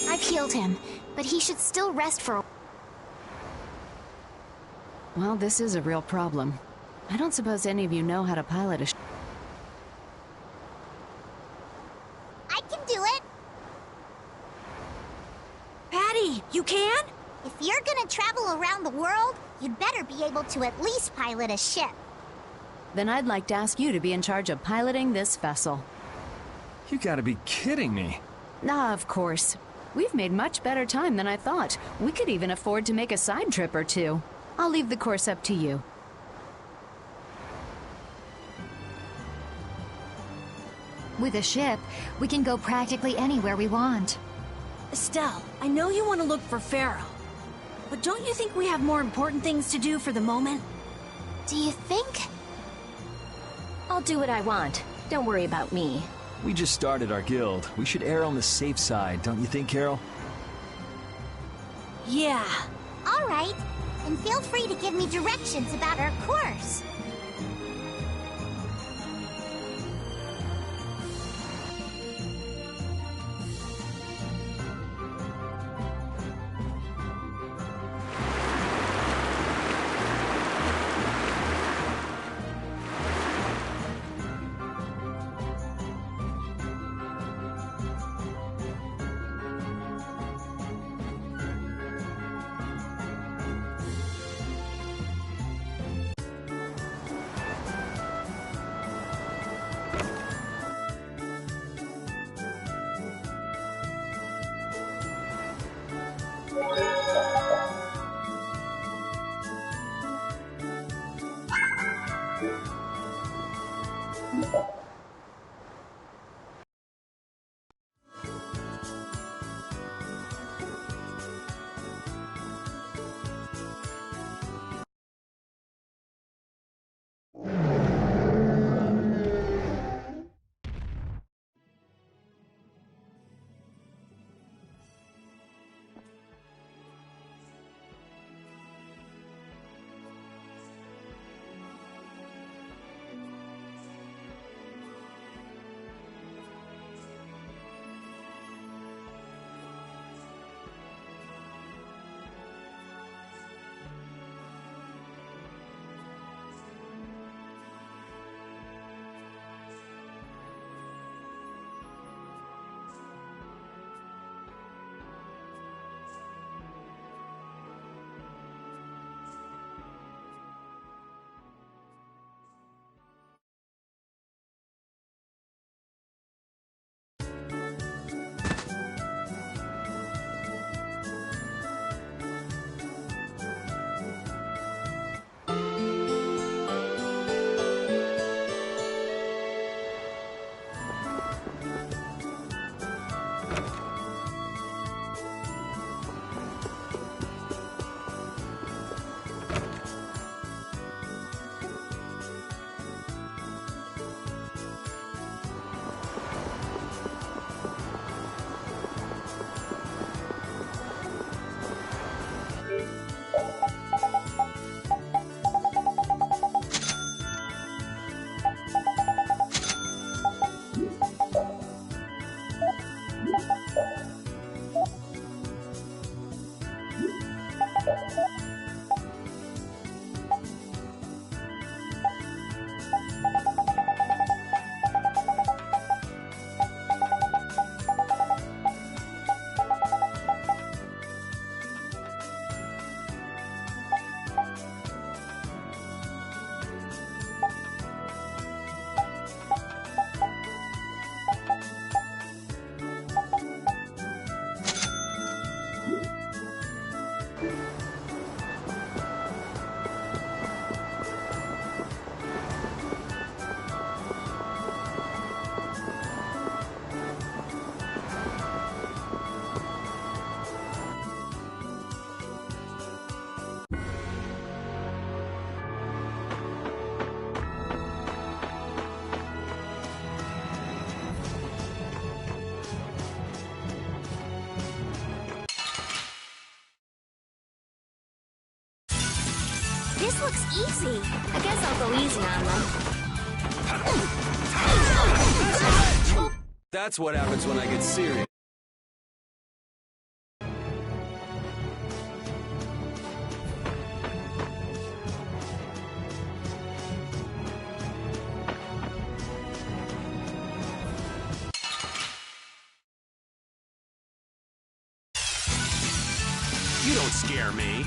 I've healed him, but he should still rest for a... Well, this is a real problem. I don't suppose any of you know how to pilot a I can do it. Patty, you can? If you're gonna travel around the world, you'd better be able to at least pilot a ship. Then I'd like to ask you to be in charge of piloting this vessel. You gotta be kidding me. Ah, of course. We've made much better time than I thought. We could even afford to make a side trip or two. I'll leave the course up to you. With a ship, we can go practically anywhere we want. Estelle, I know you want to look for Pharaoh, but don't you think we have more important things to do for the moment? Do you think? I'll do what I want. Don't worry about me. We just started our guild. We should err on the safe side, don't you think, Carol? Yeah. All right. And feel free to give me directions about our course. looks easy. I guess I'll go easy on them. That's what happens when I get serious. You don't scare me.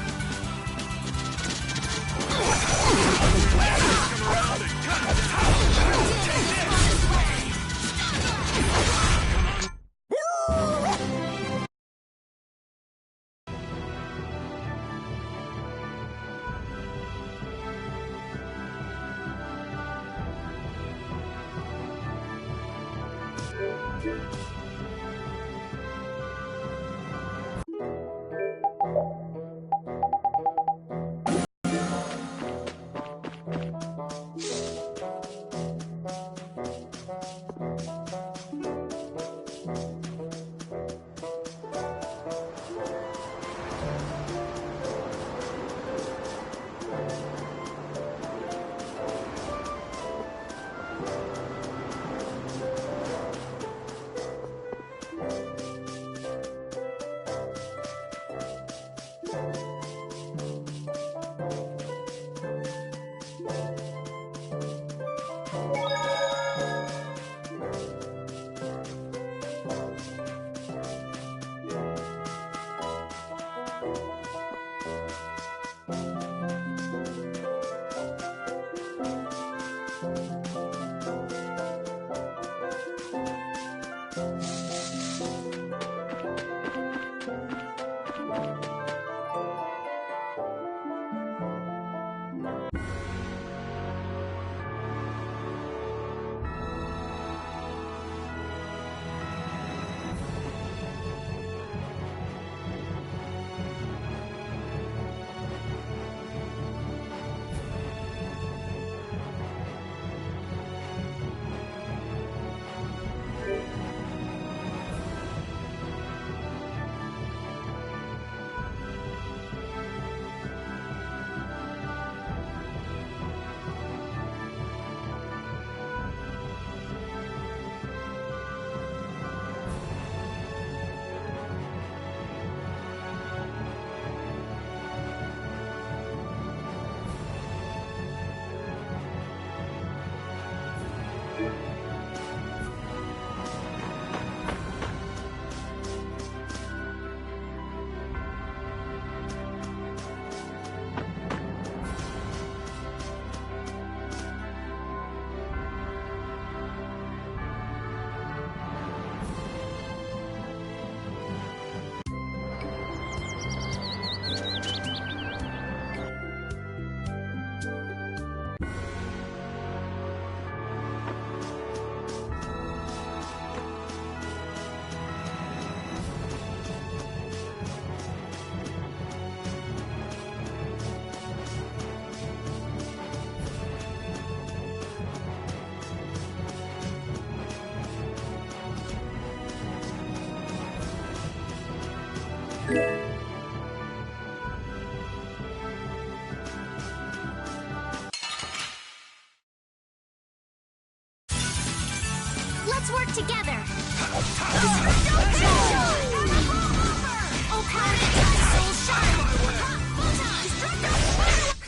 Let's work together.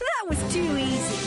That was too easy.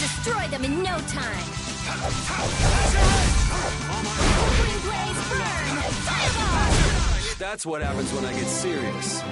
destroy them in no time. Green blaze burn! Fireball! That's what happens when I get serious.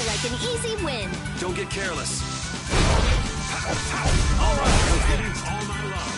Like an easy win. Don't get careless. All right, let's get in all my love.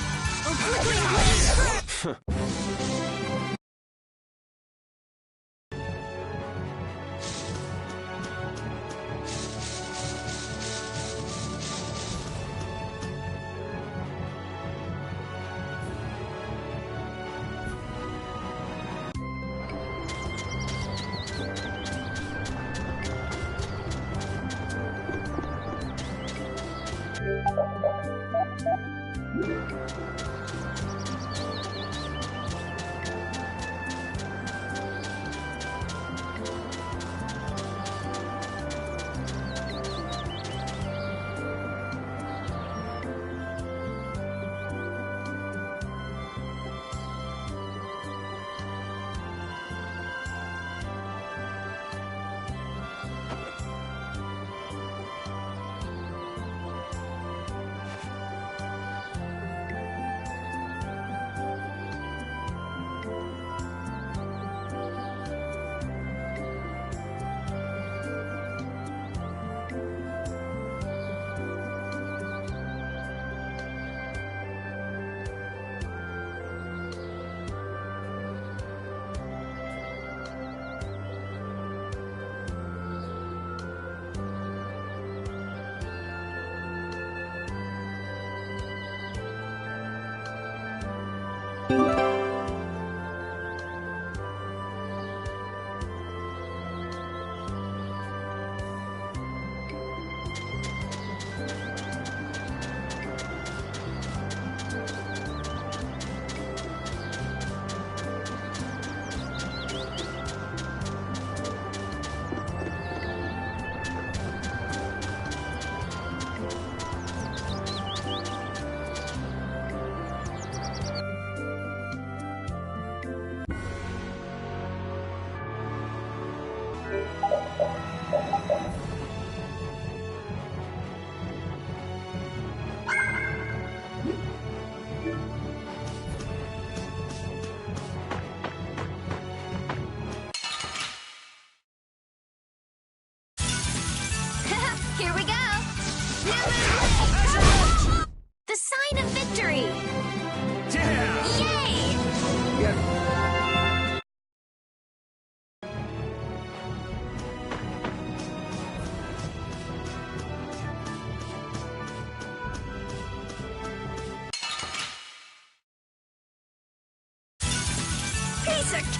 Here we go! The sign of victory! Yeah! Yay!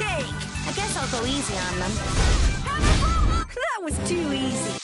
cake! I guess I'll go easy on them. That was too easy.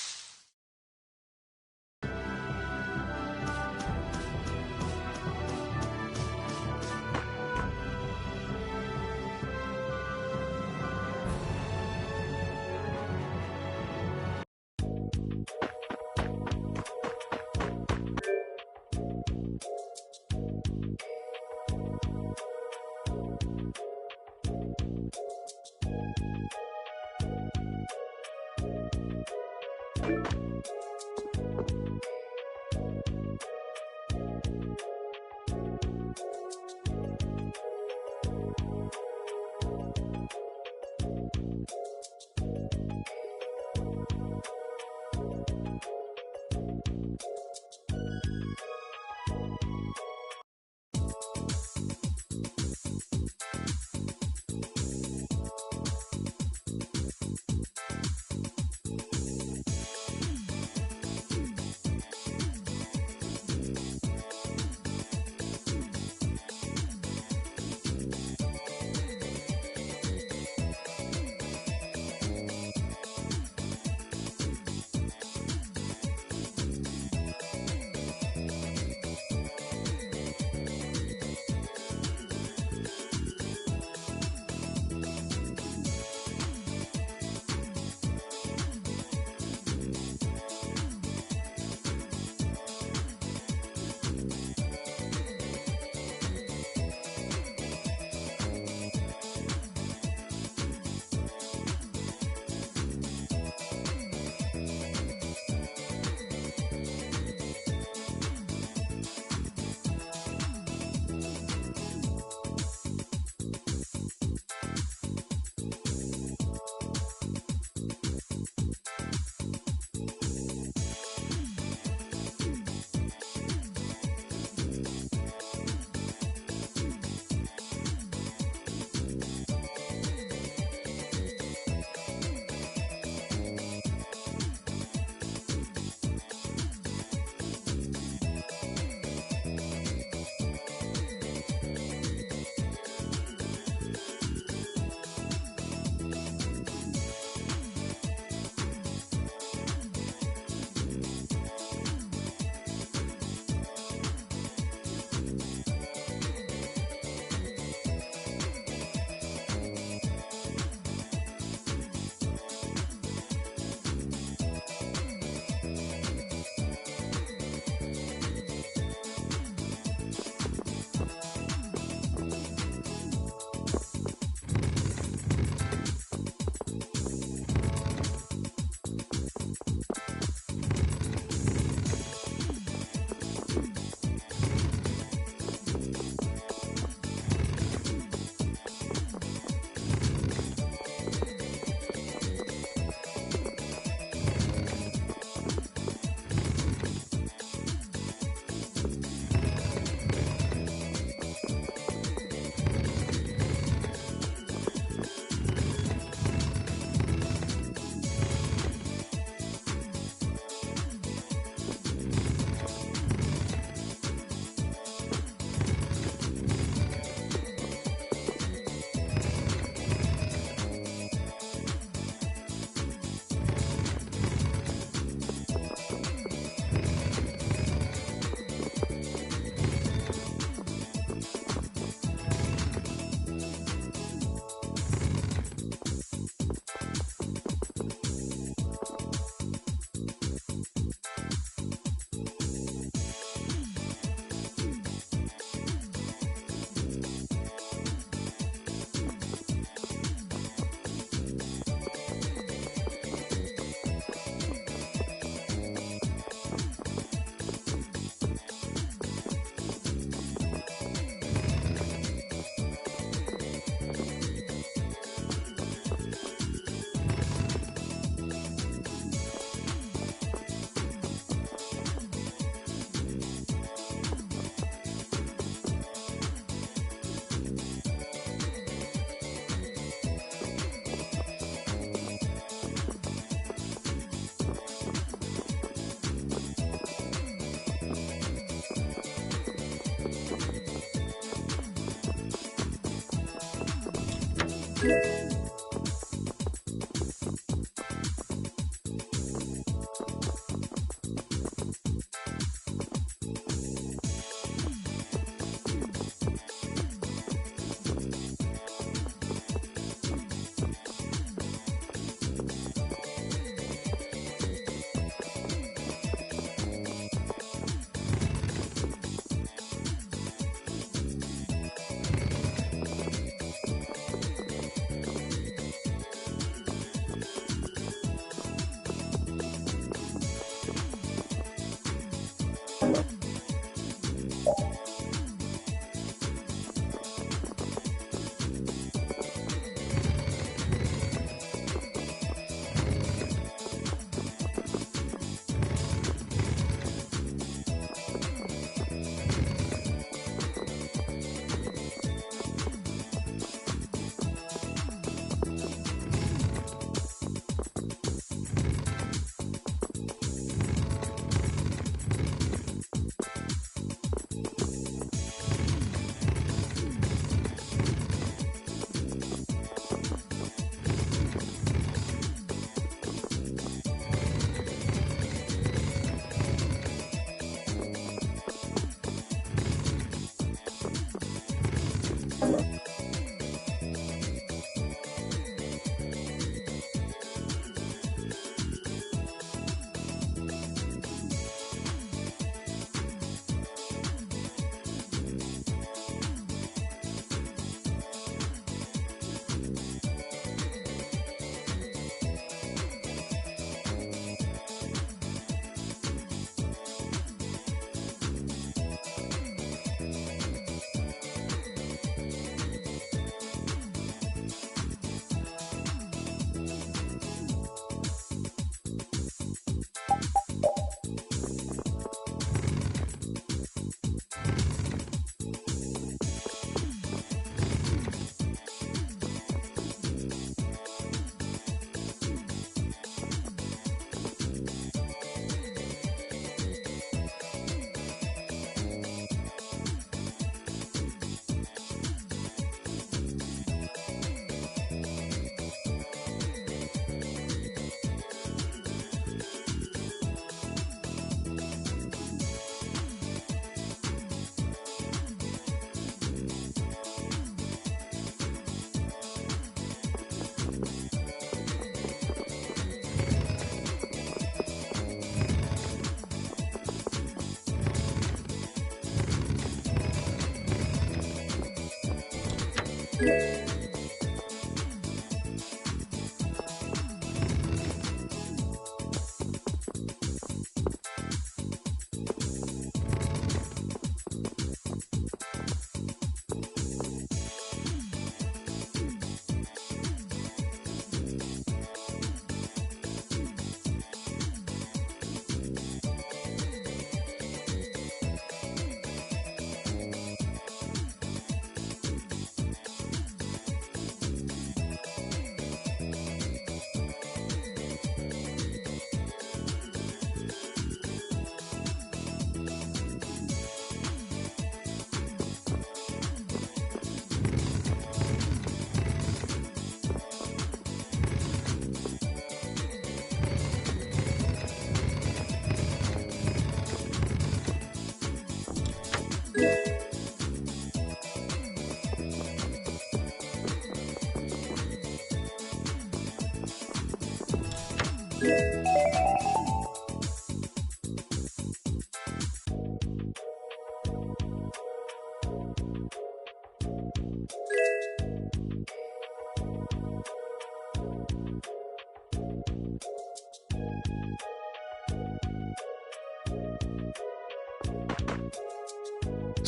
you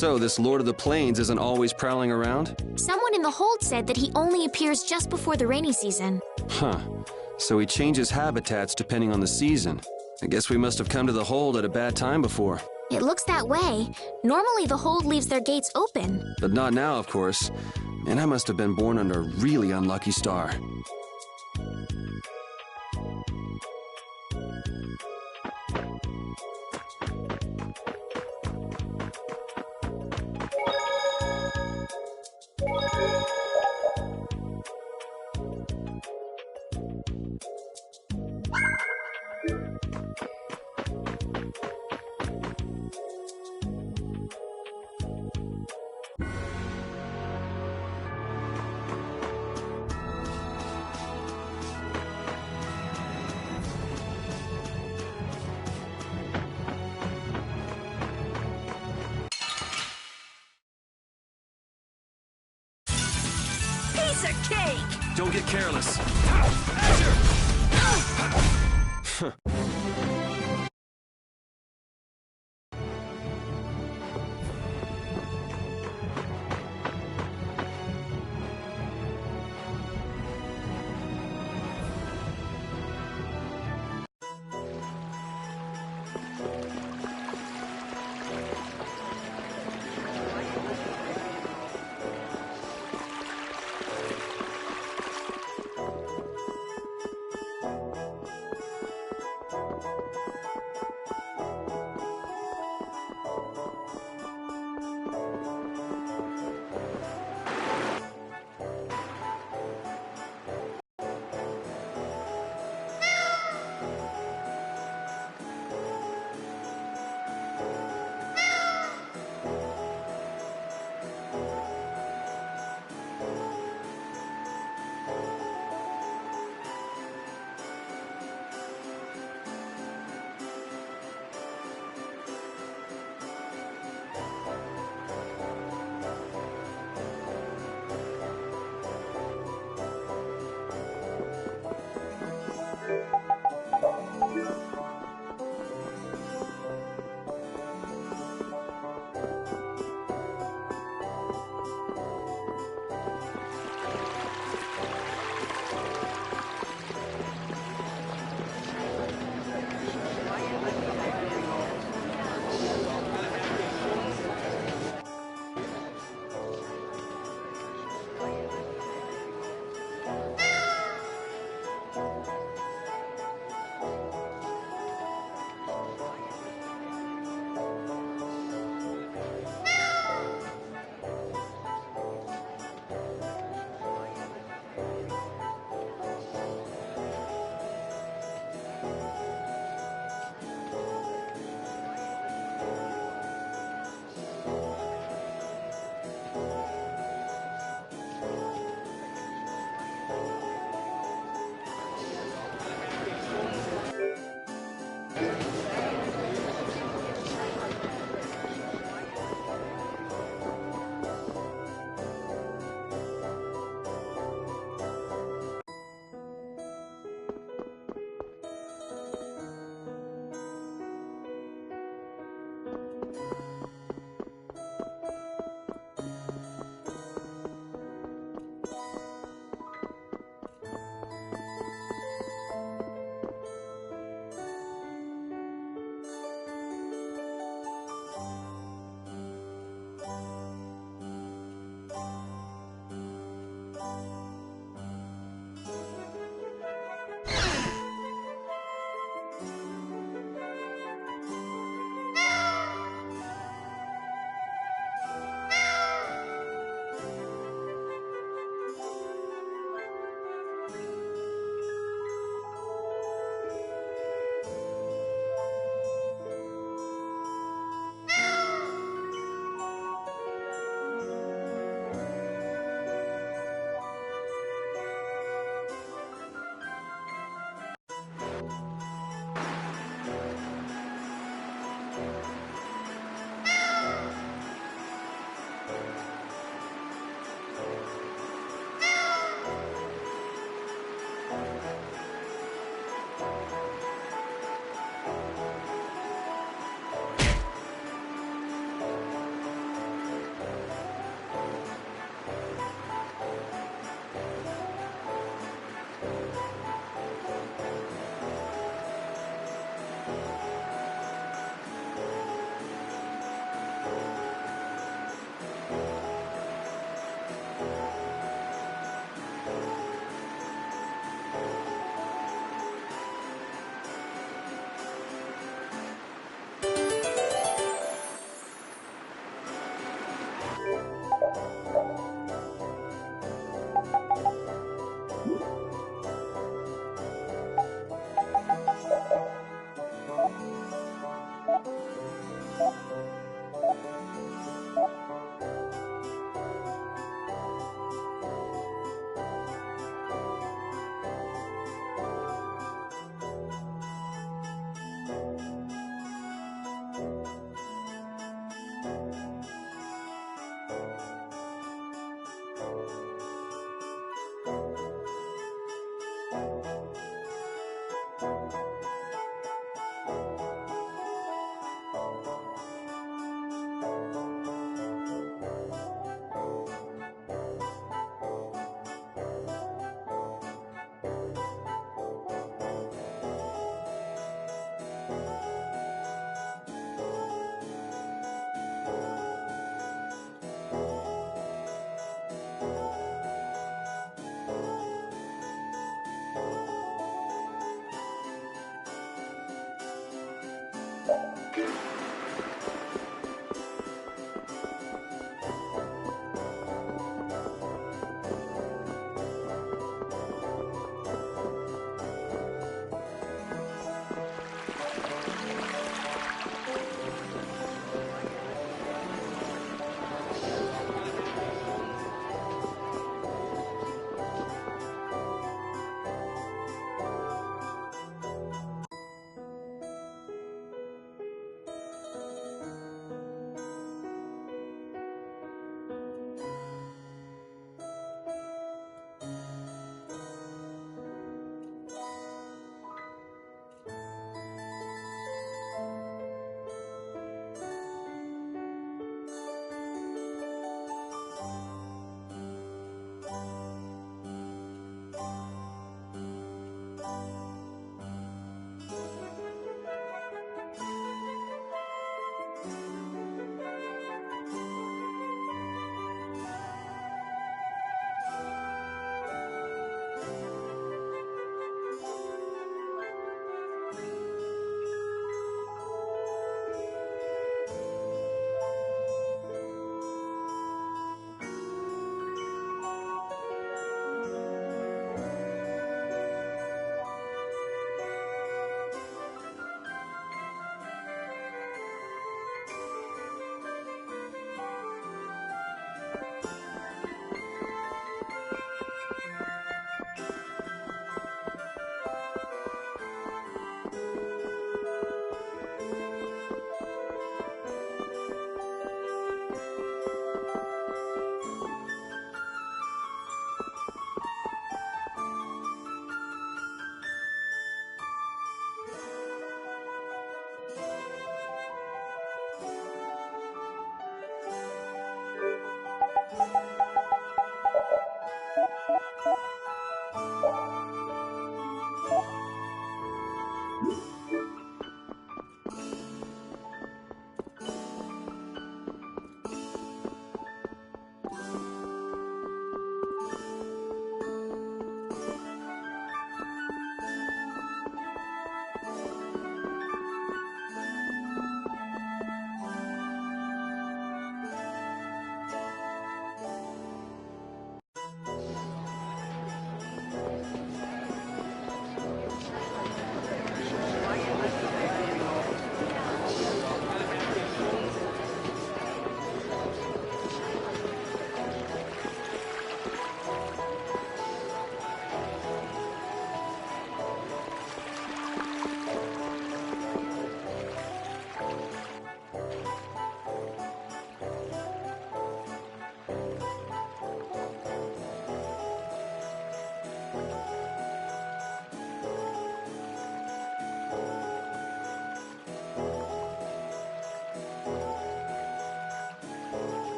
So, this Lord of the Plains isn't always prowling around? Someone in the hold said that he only appears just before the rainy season. Huh. So he changes habitats depending on the season. I guess we must have come to the hold at a bad time before. It looks that way. Normally the hold leaves their gates open. But not now, of course. And I must have been born under a really unlucky star. Piece of cake! Don't get careless.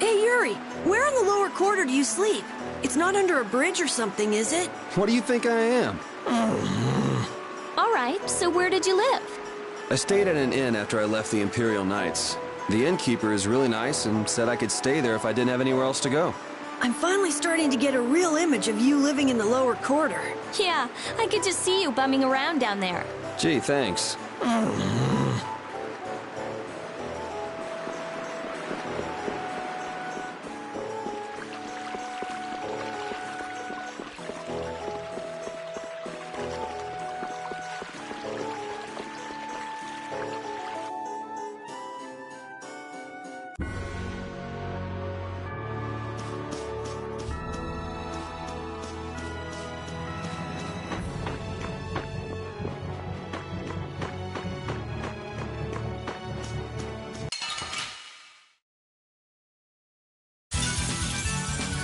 Hey, Yuri, where in the lower quarter do you sleep? It's not under a bridge or something, is it? What do you think I am? All right, so where did you live? I stayed at an inn after I left the Imperial Knights. The innkeeper is really nice and said I could stay there if I didn't have anywhere else to go. I'm finally starting to get a real image of you living in the lower quarter. Yeah, I could just see you bumming around down there. Gee, thanks.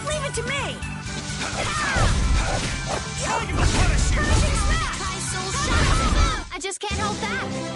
Leave it to me! I just can't hold back.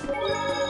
Bye.